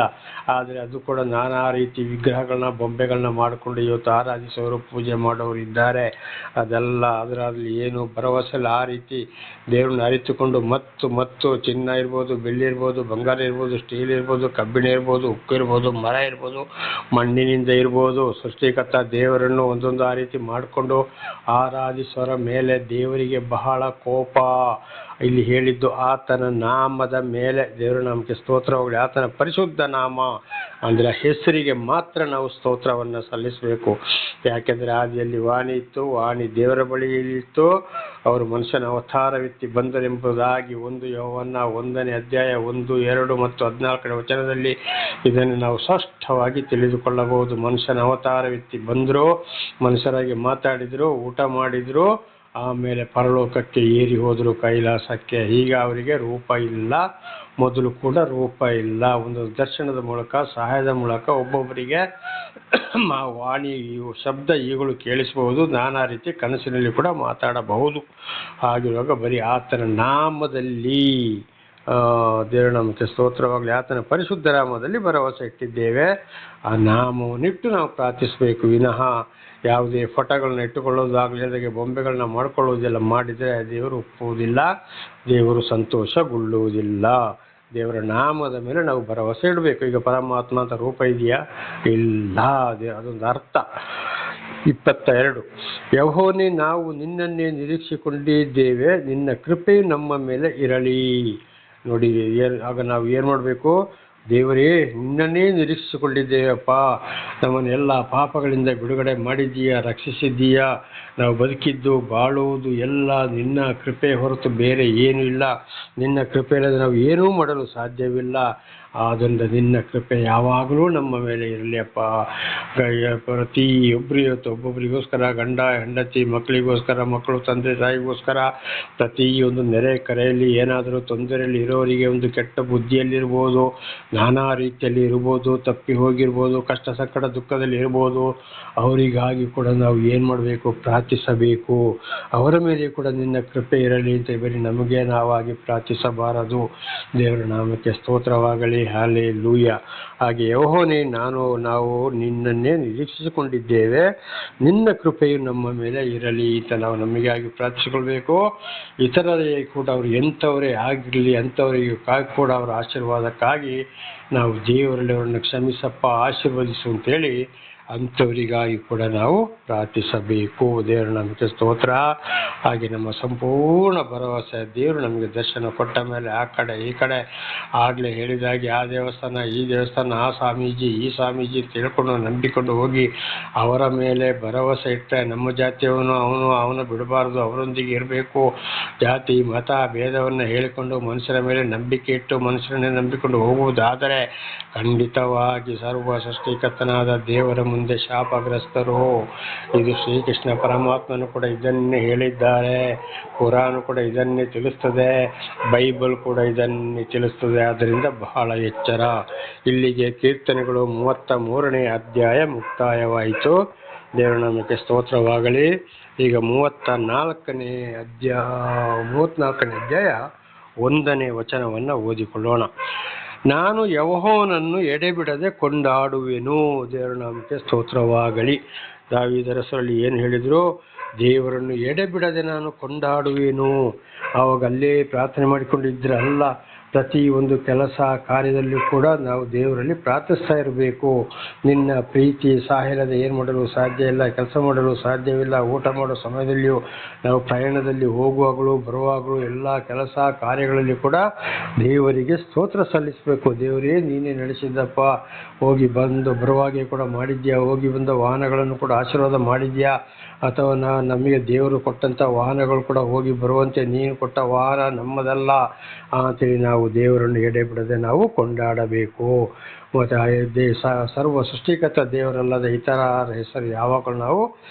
ಆದರೆ ಅದು ಕೂಡ ನಾನಾ ರೀತಿ ವಿಗ್ರಹಗಳನ್ನ, ಬೊಂಬೆಗಳನ್ನ ಮಾಡಿಕೊಂಡು ಇವತ್ತು ಆರಾಧಿಸೋರು, ಪೂಜೆ ಮಾಡೋರು ಇದ್ದಾರೆ. ಅದರಲ್ಲಿ ಏನು ಭರವಸೆ ಇಲ್ಲ. ಆ ರೀತಿ ದೇವ್ರನ್ನ ಅರಿತುಕೊಂಡು ಮತ್ತು ಚಿನ್ನ ಇರ್ಬೋದು, ಬೆಳ್ಳಿ ಇರ್ಬೋದು, ಬಂಗಾರ ಇರ್ಬೋದು, ಸ್ಟೀಲ್ ಇರ್ಬೋದು, ಕಬ್ಬಿಣ ಇರ್ಬೋದು, ಉಕ್ಕು ಇರ್ಬೋದು, ಮರ ಇರ್ಬೋದು, ಮಣ್ಣಿನಿಂದ ಇರ್ಬೋದು, ಸೃಷ್ಟಿಕರ್ತ ದೇವರನ್ನು ಒಂದೊಂದು ಆ ರೀತಿ ಮಾಡಿಕೊಂಡು ಆರಾಧಿಸೋರ ಮೇಲೆ ದೇವರಿಗೆ ಬಹಳ ಕೋಪ. ಇಲ್ಲಿ ಹೇಳಿದ್ದು ಆತನ ನಾಮದ ಮೇಲೆ. ದೇವರ ನಾಮಕ್ಕೆ ಸ್ತೋತ್ರ ಹೋಗಲಿ. ಆತನ ಪರಿಶುದ್ಧ ನಾಮ ಅಂದರೆ ಹೆಸರಿಗೆ ಮಾತ್ರ ನಾವು ಸ್ತೋತ್ರವನ್ನು ಸಲ್ಲಿಸಬೇಕು. ಯಾಕೆಂದರೆ ಆದಿಯಲ್ಲಿ ವಾಣಿ ಇತ್ತು, ವಾಣಿ ದೇವರ ಬಳಿಯಿತ್ತು, ಅವರು ಮನುಷ್ಯನ ಅವತಾರವೆತ್ತಿ ಬಂದರೆಂಬುದಾಗಿ 1 ಯೋಹನ್ನ 1ನೇ ಅಧ್ಯಾಯ 1, 2 ಮತ್ತು 14ನೇ ವಚನದಲ್ಲಿ ಇದನ್ನು ನಾವು ಸ್ಪಷ್ಟವಾಗಿ ತಿಳಿದುಕೊಳ್ಳಬಹುದು. ಮನುಷ್ಯನ ಅವತಾರವೆತ್ತಿ ಬಂದರು, ಮನುಷ್ಯರಾಗಿ ಮಾತಾಡಿದರು, ಊಟ ಮಾಡಿದರು, ಆಮೇಲೆ ಪರಲೋಕಕ್ಕೆ ಏರಿ ಹೋದರು, ಕೈಲಾಸಕ್ಕೆ. ಈಗ ಅವರಿಗೆ ರೂಪ ಇಲ್ಲ, ಮೊದಲು ಕೂಡ ರೂಪ ಇಲ್ಲ. ಒಂದು ದರ್ಶನದ ಮೂಲಕ, ಸಹಾಯದ ಮೂಲಕ ಒಬ್ಬೊಬ್ಬರಿಗೆ ವಾಣಿ ಶಬ್ದ ಈಗಲೂ ಕೇಳಿಸಬಹುದು. ನಾನಾ ರೀತಿ ಕನಸಿನಲ್ಲಿ ಕೂಡ ಮಾತಾಡಬಹುದು. ಹಾಗಿರುವಾಗ ಬರೀ ಆತನ ನಾಮದಲ್ಲಿ, ದೇವರ ನಾಮಕ್ಕೆ ಸ್ತೋತ್ರವಾಗಲಿ, ಆತನ ಪರಿಶುದ್ಧ ನಾಮದಲ್ಲಿ ಭರವಸೆ ಇಟ್ಟಿದ್ದೇವೆ. ಆ ನಾಮವನ್ನಿಟ್ಟು ನಾವು ಪ್ರಾರ್ಥಿಸಬೇಕು. ವಿನಃ ಯಾವುದೇ ಫೋಟೋಗಳನ್ನ ಇಟ್ಟುಕೊಳ್ಳೋದಾಗಲಿ, ಅದಕ್ಕೆ ಬೊಂಬೆಗಳನ್ನ ಮಾಡಿಕೊಳ್ಳುವುದೆಲ್ಲ ಮಾಡಿದರೆ ದೇವರು ಒಪ್ಪುವುದಿಲ್ಲ, ದೇವರು ಸಂತೋಷಗೊಳ್ಳುವುದಿಲ್ಲ. ದೇವರ ನಾಮದ ಮೇಲೆ ನಾವು ಭರವಸೆ ಇಡಬೇಕು. ಈಗ ಪರಮಾತ್ಮ ಅಂತ ರೂಪ ಇದೆಯಾ? ಇಲ್ಲ. ಅದೊಂದು ಅರ್ಥ. 22. ಯೆಹೋವನೇ, ನಾವು ನಿನ್ನನ್ನೇ ನಿರೀಕ್ಷಿಸಿಕೊಂಡಿದ್ದೇವೆ, ನಿನ್ನ ಕೃಪೆಯು ನಮ್ಮ ಮೇಲೆ ಇರಲಿ. ನೋಡಿ, ಆಗ ನಾವು ಏನು ಮಾಡಬೇಕು? ದೇವರೇ, ನಿನ್ನನ್ನೇ ನಿರೀಕ್ಷಿಸಿಕೊಂಡಿದ್ದೇವಪ್ಪ, ನಮ್ಮನ್ನು ಎಲ್ಲ ಪಾಪಗಳಿಂದ ಬಿಡುಗಡೆ ಮಾಡಿದ್ದೀಯಾ, ರಕ್ಷಿಸಿದ್ದೀಯಾ. ನಾವು ಬದುಕಿದ್ದು, ಬಾಳುವುದು ಎಲ್ಲ ನಿನ್ನ ಕೃಪೆ ಹೊರತು ಬೇರೆ ಏನೂ ಇಲ್ಲ. ನಿನ್ನ ಕೃಪೆ ಇಲ್ಲದೆ ನಾವು ಏನೂ ಮಾಡಲು ಸಾಧ್ಯವಿಲ್ಲ. ಆದ್ದರಿಂದ ನಿನ್ನ ಕೃಪೆ ಯಾವಾಗಲೂ ನಮ್ಮ ಮೇಲೆ ಇರಲಿ ಅಪ್ಪ. ಪ್ರತಿಯೊಬ್ಬರು ಇವತ್ತು ಒಬ್ಬೊಬ್ಬರಿಗೋಸ್ಕರ, ಗಂಡ ಹೆಂಡತಿ, ಮಕ್ಕಳಿಗೋಸ್ಕರ, ಮಕ್ಕಳು ತಂದೆ ತಾಯಿಗೋಸ್ಕರ, ಪ್ರತಿಯೊಂದು ನೆರೆ ಕರೆಯಲ್ಲಿ ಏನಾದರೂ ತೊಂದರೆಯಲ್ಲಿ ಇರೋರಿಗೆ, ಒಂದು ಕೆಟ್ಟ ಬುದ್ಧಿಯಲ್ಲಿರ್ಬೋದು, ನಾನಾ ರೀತಿಯಲ್ಲಿ ಇರ್ಬೋದು, ತಪ್ಪಿ ಹೋಗಿರ್ಬೋದು, ಕಷ್ಟ ಸಂಕಟ ದುಃಖದಲ್ಲಿ ಇರ್ಬೋದು, ಅವರಿಗಾಗಿ ಕೂಡ ನಾವು ಏನು ಮಾಡಬೇಕು? ಪ್ರಾರ್ಥಿಸಬೇಕು. ಅವರ ಮೇಲೆ ಕೂಡ ನಿನ್ನ ಕೃಪೆ ಇರಲಿ ಅಂತ ಬರೀ ನಮಗೆ ನಾವಾಗಿ ಪ್ರಾರ್ಥಿಸಬಾರದು. ದೇವರ ನಾಮಕ್ಕೆ ಸ್ತೋತ್ರವಾಗಲಿ. ಹಾಲೆ ಲೂಯ. ಹಾಗೆ ಯೆಹೋವನೇ, ನಾವು ನಿನ್ನನ್ನೇ ನಿರೀಕ್ಷಿಸಿಕೊಂಡಿದ್ದೇವೆ, ನಿನ್ನ ಕೃಪೆಯು ನಮ್ಮ ಮೇಲೆ ಇರಲಿ ಅಂತ ನಾವು ನಮಗಾಗಿ ಪ್ರಾರ್ಥಿಸಿಕೊಳ್ಬೇಕು. ಇತರರೇ ಕೂಡ ಅವರು ಎಂಥವರೇ ಆಗಿರಲಿ ಅಂಥವರಿಗೆ ಕೂಡ ಅವರ ಆಶೀರ್ವಾದಕ್ಕಾಗಿ ನಾವು ದೇವರಲ್ಲಿ ಅವರನ್ನು ಕ್ಷಮಿಸಪ್ಪ, ಆಶೀರ್ವದಿಸು ಅಂತೇಳಿ ಅಂಥವರಿಗಾಗಿ ಕೂಡ ನಾವು ಪ್ರಾರ್ಥಿಸಬೇಕು. ದೇವರು ನಮಗೆ ಸ್ತೋತ್ರ. ಹಾಗೆ ನಮ್ಮ ಸಂಪೂರ್ಣ ಭರವಸೆ ದೇವರು ನಮಗೆ ದರ್ಶನ ಕೊಟ್ಟ ಮೇಲೆ ಆ ಕಡೆ ಈ ಕಡೆ ಆಗಲೇ ಹೇಳಿದಾಗೆ ಆ ದೇವಸ್ಥಾನ ಈ ದೇವಸ್ಥಾನ, ಆ ಸ್ವಾಮೀಜಿ ಈ ಸ್ವಾಮೀಜಿ ಅಂತ ತಿಳ್ಕೊಂಡು ನಂಬಿಕೊಂಡು ಹೋಗಿ ಅವರ ಮೇಲೆ ಭರವಸೆ ಇಟ್ಟರೆ ನಮ್ಮ ಜಾತಿಯವನು ಅವನು ಬಿಡಬಾರ್ದು, ಅವರೊಂದಿಗೆ ಇರಬೇಕು. ಜಾತಿ ಮತ ಭೇದವನ್ನು ಹೇಳಿಕೊಂಡು ಮನುಷ್ಯರ ಮೇಲೆ ನಂಬಿಕೆ ಇಟ್ಟು ಮನುಷ್ಯರನ್ನೇ ನಂಬಿಕೊಂಡು ಹೋಗುವುದಾದರೆ ಖಂಡಿತವಾಗಿ ಸರ್ವ ಸೃಷ್ಟಿಕರ್ತನಾದ ದೇವರ ಮುಂದೆ ಶಾಪಗ್ರಸ್ತರು. ಇದು ಶ್ರೀಕೃಷ್ಣ ಪರಮಾತ್ಮನು ಕೂಡ ಇದನ್ನೇ ಹೇಳಿದ್ದಾರೆ. ಕುರಾನ್ ಕೂಡ ಇದನ್ನೇ ತಿಳಿಸ್ತದೆ, ಬೈಬಲ್ ಕೂಡ ಇದನ್ನೇ ತಿಳಿಸ್ತದೆ. ಆದ್ದರಿಂದ ಬಹಳ ಎಚ್ಚರ. ಇಲ್ಲಿಗೆ ಕೀರ್ತನೆಗಳು 33ನೇ ಅಧ್ಯಾಯ ಮುಕ್ತಾಯವಾಯಿತು. ದೇವರ ನಾಮಕ್ಕೆ ಸ್ತೋತ್ರವಾಗಲಿ. ಈಗ 34ನೇ ಅಧ್ಯಾಯ 1ನೇ ವಚನವನ್ನು ಓದಿಕೊಳ್ಳೋಣ. ನಾನು ಯೆಹೋವನನ್ನು ಎಡೆಬಿಡದೆ ಕೊಂಡಾಡುವೆನು. ದೇವರ ನಾಮಕ್ಕೆ ಸ್ತೋತ್ರವಾಗಲಿ. ದಾವೀದರಸರಲ್ಲಿ ಏನು ಹೇಳಿದ್ರು? ದೇವರನ್ನು ಎಡೆಬಿಡದೆ ನಾನು ಕೊಂಡಾಡುವೆನು. ಆವಾಗ ಅಲ್ಲೇ ಪ್ರಾರ್ಥನೆ ಮಾಡಿಕೊಂಡಿದ್ರಲ್ಲ, ಪ್ರತಿ ಒಂದು ಕೆಲಸ ಕಾರ್ಯದಲ್ಲೂ ಕೂಡ ನಾವು ದೇವರಲ್ಲಿ ಪ್ರಾರ್ಥಿಸ್ತಾ ಇರಬೇಕು. ನಿನ್ನ ಪ್ರೀತಿ ಸಾಹಿಲದೆ ಏನು ಮಾಡಲು ಸಾಧ್ಯ ಇಲ್ಲ, ಕೆಲಸ ಮಾಡಲು ಸಾಧ್ಯವಿಲ್ಲ. ಊಟ ಮಾಡೋ ಸಮಯದಲ್ಲಿಯೂ ನಾವು ಪ್ರಯಾಣದಲ್ಲಿ ಹೋಗುವಾಗಲೂ ಬರುವಾಗಲೂ ಎಲ್ಲ ಕೆಲಸ ಕಾರ್ಯಗಳಲ್ಲಿ ಕೂಡ ದೇವರಿಗೆ ಸ್ತೋತ್ರ ಸಲ್ಲಿಸಬೇಕು. ದೇವರೇ ನೀನೇ ನಡೆಸಿದ್ದಪ್ಪ, ಹೋಗಿ ಬಂದು ಬರುವಾಗೆ ಕೂಡ ಮಾಡಿದ್ಯಾ, ಹೋಗಿ ಬಂದ ವಾಹನಗಳನ್ನು ಕೂಡ ಆಶೀರ್ವಾದ ಮಾಡಿದ್ಯಾ, ಅಥವಾ ನಮಗೆ ದೇವರು ಕೊಟ್ಟಂಥ ವಾಹನಗಳು ಕೂಡ ಹೋಗಿ ಬರುವಂತೆ ನೀನು ಕೊಟ್ಟ ವಾಹನ ನಮ್ಮದಲ್ಲ ಅಂತೇಳಿ ನಾವು ದೇವರನ್ನು ಎಡೆಬಿಡದೆ ನಾವು ಕೊಂಡಾಡಬೇಕು. ಮತ್ತು ಸರ್ವ ಸೃಷ್ಟಿಕರ್ತ ದೇವರಲ್ಲದ ಇತರ ಹೆಸರು ಯಾವಾಗಲೂ ನಾವು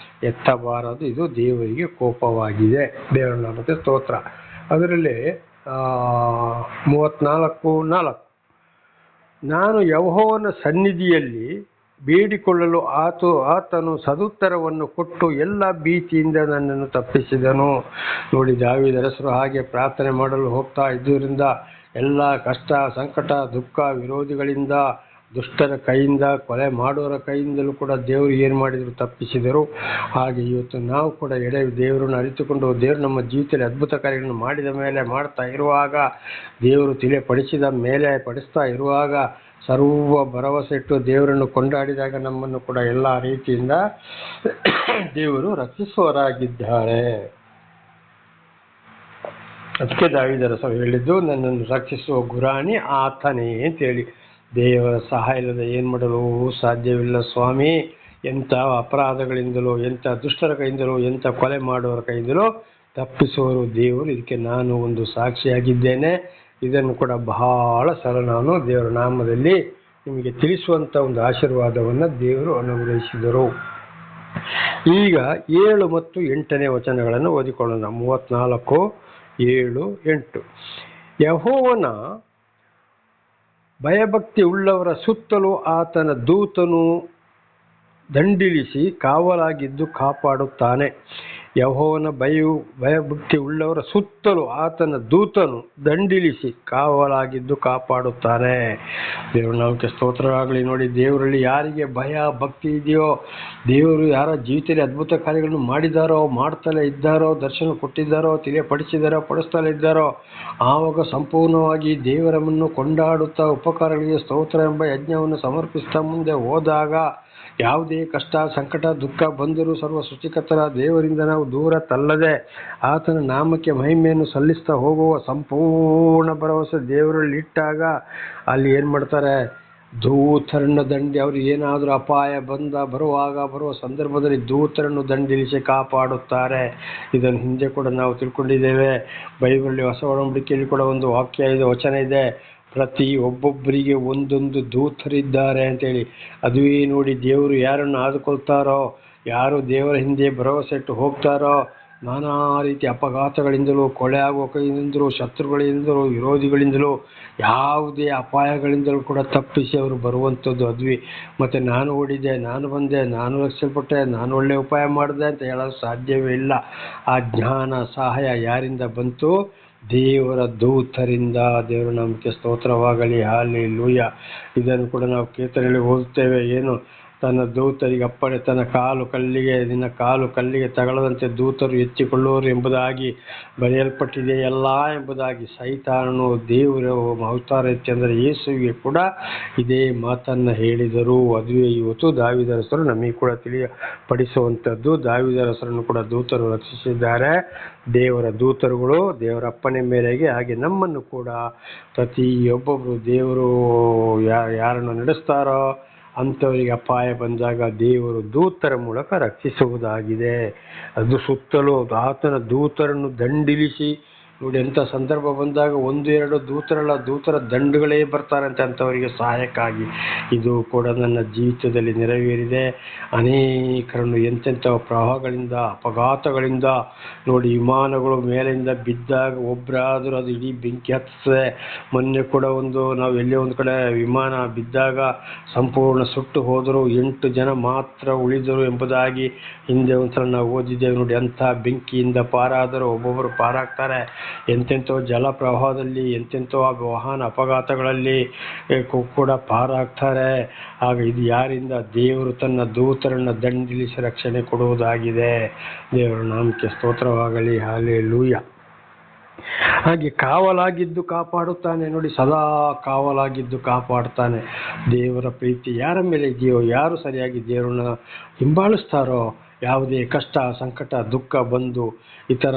ಎತ್ತಬಾರದು. ಇದು ದೇವರಿಗೆ ಕೋಪವಾಗಿದೆ. ದೇವರ ನಾಮಕ್ಕೆ ಸ್ತೋತ್ರ. ಅದರಲ್ಲಿ 34:4 ನಾನು ಯೆಹೋವನ ಸನ್ನಿಧಿಯಲ್ಲಿ ಬೇಡಿಕೊಳ್ಳಲು ಆತನು ಸದುತ್ತರವನ್ನು ಕೊಟ್ಟು ಎಲ್ಲ ಭೀತಿಯಿಂದ ನನ್ನನ್ನು ತಪ್ಪಿಸಿದನು. ನೋಡಿ, ದಾವೀದರಸರು ಹಾಗೆ ಪ್ರಾರ್ಥನೆ ಮಾಡಲು ಹೋಗ್ತಾ ಇದ್ದುದರಿಂದ ಎಲ್ಲ ಕಷ್ಟ ಸಂಕಟ ದುಃಖ ವಿರೋಧಿಗಳಿಂದ, ದುಷ್ಟರ ಕೈಯಿಂದ, ಕೊಲೆ ಮಾಡೋರ ಕೈಯಿಂದಲೂ ಕೂಡ ದೇವರು ಏನು ಮಾಡಿದರು? ತಪ್ಪಿಸಿದರು. ಹಾಗೆ ಇವತ್ತು ನಾವು ಕೂಡ ದೇವರನ್ನು ಅರಿತುಕೊಂಡು ದೇವರು ನಮ್ಮ ಜೀವಿತದಲ್ಲಿ ಅದ್ಭುತ ಕಾರ್ಯಗಳನ್ನು ಮಾಡಿದ ಮೇಲೆ ಮಾಡ್ತಾ ಇರುವಾಗ, ದೇವರು ಪಡಿಸ್ತಾ ಇರುವಾಗ ಸರ್ವ ಭರವಸೆ ಇಟ್ಟು ದೇವರನ್ನು ಕೊಂಡಾಡಿದಾಗ ನಮ್ಮನ್ನು ಕೂಡ ಎಲ್ಲ ರೀತಿಯಿಂದ ದೇವರು ರಕ್ಷಿಸುವವರಾಗಿದ್ದಾರೆ. ಅದಕ್ಕೆ ದಾವೀದರಸರು ಹೇಳಿದ್ದು, ನನ್ನನ್ನು ರಕ್ಷಿಸುವ ಗುರಾಣಿ ಆತನೇ ಅಂತೇಳಿ. ದೇವರ ಸಹಾಯ ಇಲ್ಲದೆ ಏನು ಮಾಡಲು ಸಾಧ್ಯವಿಲ್ಲ ಸ್ವಾಮಿ. ಎಂಥ ಅಪರಾಧಗಳಿಂದಲೂ, ಎಂಥ ದುಷ್ಟರ ಕೈಯಿಂದಲೂ, ಎಂಥ ಕೊಲೆ ಮಾಡುವವರ ಕೈಯಿಂದಲೂ ತಪ್ಪಿಸುವರು ದೇವರು. ಇದಕ್ಕೆ ನಾನು ಒಂದು ಸಾಕ್ಷಿಯಾಗಿದ್ದೇನೆ. ಇದನ್ನು ಕೂಡ ಬಹಳ ಸಲ ನಾನು ದೇವರ ನಾಮದಲ್ಲಿ ನಿಮಗೆ ತಿಳಿಸುವಂಥ ಒಂದು ಆಶೀರ್ವಾದವನ್ನು ದೇವರು ಅನುಗ್ರಹಿಸಿದರು. ಈಗ 7 ಮತ್ತು 8ನೇ ವಚನಗಳನ್ನು ಓದಿಕೊಳ್ಳೋಣ. 34, 7, 8. ಯೆಹೋವನ ಭಯಭಕ್ತಿ ಉಳ್ಳವರ ಸುತ್ತಲೂ ಆತನ ದೂತನು ದಂಡಿಲಿಸಿ ಕಾವಲಾಗಿದ್ದು ಕಾಪಾಡುತ್ತಾನೆ. ಯೆಹೋವನ ಭಯಭಕ್ತಿ ಉಳ್ಳವರ ಸುತ್ತಲೂ ಆತನ ದೂತನು ದಂಡಿಲಿಸಿ ಕಾವಲಾಗಿದ್ದು ಕಾಪಾಡುತ್ತಾನೆ. ದೇವರ ನಾಮಕ್ಕೆ ಸ್ತೋತ್ರವಾಗಲಿ. ನೋಡಿ, ದೇವರಲ್ಲಿ ಯಾರಿಗೆ ಭಯ ಭಕ್ತಿ ಇದೆಯೋ, ದೇವರು ಯಾರ ಜೀವಿತದಲ್ಲಿ ಅದ್ಭುತ ಕಾರ್ಯಗಳನ್ನು ಮಾಡಿದಾರೋ, ಮಾಡ್ತಲೇ ಇದ್ದಾರೋ, ದರ್ಶನ ಕೊಟ್ಟಿದ್ದಾರೋ, ತಿಳಿಯಪಡಿಸಿದಾರೋ, ಪಡಿಸ್ತಲೇ ಇದ್ದಾರೋ, ಆವಾಗ ಸಂಪೂರ್ಣವಾಗಿ ದೇವರನ್ನು ಕೊಂಡಾಡುತ್ತಾ ಉಪಕಾರಗಳಿಗೆ ಸ್ತೋತ್ರ ಎಂಬ ಯಜ್ಞವನ್ನು ಸಮರ್ಪಿಸ್ತಾ ಮುಂದೆ ಹೋದಾಗ, ಯಾವುದೇ ಕಷ್ಟ ಸಂಕಟ ದುಃಖ ಬಂದರೂ ಸರ್ವ ಸೃಷ್ಟಿಕರ್ತರ ದೇವರಿಂದ ನಾವು ದೂರ ತಳ್ಳದೆ ಆತನ ನಾಮಕ್ಕೆ ಮಹಿಮೆಯನ್ನು ಸಲ್ಲಿಸ್ತಾ ಹೋಗುವ ಸಂಪೂರ್ಣ ಭರವಸೆ ದೇವರಲ್ಲಿ ಇಟ್ಟಾಗ ಅಲ್ಲಿ ಏನು ಮಾಡ್ತಾರೆ? ದೂತರನ್ನು ಅವ್ರು ಏನಾದರೂ ಅಪಾಯ ಬರುವ ಸಂದರ್ಭದಲ್ಲಿ ದೂತರನ್ನು ದಂಡಿಲಿಸಿ ಕಾಪಾಡುತ್ತಾರೆ. ಇದನ್ನು ಹಿಂದೆ ಕೂಡ ನಾವು ತಿಳ್ಕೊಂಡಿದ್ದೇವೆ. ಬೈಬಲ್ ಹೊಸ ಒಡಂಬಡಿಕೆಯಲ್ಲಿ ಕೂಡ ಒಂದು ವಾಕ್ಯ ಇದೆ, ವಚನ ಇದೆ, ಪ್ರತಿ ಒಬ್ಬೊಬ್ಬರಿಗೆ ಒಂದೊಂದು ದೂತರಿದ್ದಾರೆ ಅಂತೇಳಿ. ಅದುವೇ ನೋಡಿ, ದೇವರು ಯಾರನ್ನು ಆದುಕೊಳ್ತಾರೋ, ಯಾರು ದೇವರ ಹಿಂದೆ ಭರವಸೆ ಇಟ್ಟು ಹೋಗ್ತಾರೋ, ನಾನಾ ರೀತಿ ಅಪಘಾತಗಳಿಂದಲೂ, ಕೊಲೆ ಆಗುವ ಕೈಯಿಂದಲೂ, ಶತ್ರುಗಳಿಂದಲೂ, ವಿರೋಧಿಗಳಿಂದಲೂ, ಯಾವುದೇ ಅಪಾಯಗಳಿಂದಲೂ ಕೂಡ ತಪ್ಪಿಸಿ ಅವರು ಬರುವಂಥದ್ದು. ಅದುವೇ ಮತ್ತು ನಾನು ಓಡಿದೆ, ನಾನು ಬಂದೆ, ನಾನು ರಕ್ಷಿಸಲ್ಪಟ್ಟೆ, ನಾನು ಒಳ್ಳೆಯ ಉಪಾಯ ಮಾಡಿದೆ ಅಂತ ಹೇಳಲು ಸಾಧ್ಯವೇ ಇಲ್ಲ. ಆ ಜ್ಞಾನ ಸಹಾಯ ಯಾರಿಂದ ಬಂತು? ದೇವರ ದೂತರಿಂದ. ದೇವರ ನಾಮಕ್ಕೆ ಸ್ತೋತ್ರವಾಗಲಿ. ಹಲ್ಲೆಲೂಯಾ. ಇದನ್ನು ಕೂಡ ನಾವು ಕೀರ್ತನೆಯಲ್ಲಿ ಓದುತ್ತೇವೆ. ಏನು? ತನ್ನ ದೂತರಿಗೆ ಅಪ್ಪಣೆ, ನಿನ್ನ ಕಾಲು ಕಲ್ಲಿಗೆ ತಗಲದಂತೆ ದೂತರು ಎತ್ತಿಕೊಳ್ಳುವರು ಎಂಬುದಾಗಿ ಬರೆಯಲ್ಪಟ್ಟಿದೆ ಎಲ್ಲ ಎಂಬುದಾಗಿ ಸೈತಾನನು ದೇವರು ಅವತಾರ ಎತ್ತಿ ಅಂದರೆ ಯೇಸುವಿಗೆ ಕೂಡ ಇದೇ ಮಾತನ್ನು ಹೇಳಿದರು. ಅದುವೇ ಇವತ್ತು ದಾವೀದರಸರು ನಮಗೆ ಕೂಡ ತಿಳಿಯಪಡಿಸುವಂಥದ್ದು. ದಾವೀದರಸರನ್ನು ಕೂಡ ದೂತರು ರಕ್ಷಿಸಿದ್ದಾರೆ. ದೇವರ ದೂತರುಗಳು ದೇವರ ಅಪ್ಪಣೆ ಮೇರೆಗೆ, ಹಾಗೆ ನಮ್ಮನ್ನು ಕೂಡ ಪ್ರತಿಯೊಬ್ಬೊಬ್ಬರು ದೇವರು ಯಾರನ್ನು ನಡೆಸ್ತಾರೋ ಅಂಥವರಿಗೆ ಅಪಾಯ ಬಂದಾಗ ದೇವರು ದೂತರ ಮೂಲಕ ರಕ್ಷಿಸುವುದಾಗಿದೆ. ಅದು ಸುತ್ತಲೂ ಆತನ ದೂತರನ್ನು ದಂಡಿಲಿಸಿ ನೋಡಿ, ಎಂಥ ಸಂದರ್ಭ ಬಂದಾಗ 1-2 ದೂತರಲ್ಲ, ದೂತರ ದಂಡುಗಳೇ ಬರ್ತಾರಂತೆ ಅಂಥವರಿಗೆ ಸಹಾಯಕ್ಕಾಗಿ. ಇದು ಕೂಡ ನನ್ನ ಜೀವಿತದಲ್ಲಿ ನೆರವೇರಿದೆ. ಅನೇಕರನ್ನು ಎಂತೆಂಥ ಪ್ರವಾಹಗಳಿಂದ, ಅಪಘಾತಗಳಿಂದ ನೋಡಿ, ವಿಮಾನಗಳು ಮೇಲಿಂದ ಬಿದ್ದಾಗ ಒಬ್ಬರಾದರೂ ಅದು ಇಡೀ ಬೆಂಕಿ ಹತ್ತುತ್ತದೆ. ಮೊನ್ನೆ ಕೂಡ ನಾವು ಎಲ್ಲೇ ಒಂದು ಕಡೆ ವಿಮಾನ ಬಿದ್ದಾಗ ಸಂಪೂರ್ಣ ಸುಟ್ಟು ಹೋದರು, 8 ಜನ ಮಾತ್ರ ಉಳಿದರು ಎಂಬುದಾಗಿ ಹಿಂದೆ ಒಂದ್ಸಲ ನಾವು ಓದಿದ್ದೇವೆ ನೋಡಿ. ಅಂಥ ಬೆಂಕಿಯಿಂದ ಪಾರಾದರು, ಒಬ್ಬೊಬ್ಬರು ಪಾರಾಗ್ತಾರೆ. ಎಂತೆಂಥೋ ಜಲಪ್ರವಾಹದಲ್ಲಿ, ಎಂತೆಂಥೋ ವಾಹನ ಅಪಘಾತಗಳಲ್ಲಿ ಕೂಡ ಪಾರಾಗ್ತಾರೆ. ಆಗ ಇದು ಯಾರಿಂದ? ದೇವರು ತನ್ನ ದೂತರನ್ನು ದಂಡಿಲಿಸಿ ರಕ್ಷಣೆ ಕೊಡುವುದಾಗಿದೆ. ದೇವರ ನಾಮಕ್ಕೆ ಸ್ತೋತ್ರವಾಗಲಿ. ಹಲ್ಲೆಲೂಯಾ. ಹಾಗೆ ಕಾವಲಾಗಿದ್ದು ಕಾಪಾಡುತ್ತಾನೆ ನೋಡಿ, ಸದಾ ಕಾವಲಾಗಿದ್ದು ಕಾಪಾಡುತ್ತಾನೆ. ದೇವರ ಪ್ರೀತಿ ಯಾರ ಮೇಲೆ ಇದೆಯೋ, ಯಾರು ಸರಿಯಾಗಿ ದೇವರನ್ನ ಹಿಂಬಾಲಿಸ್ತಾರೋ, ಯಾವುದೇ ಕಷ್ಟ, ಸಂಕಟ, ದುಃಖ ಬಂದು ಇತರ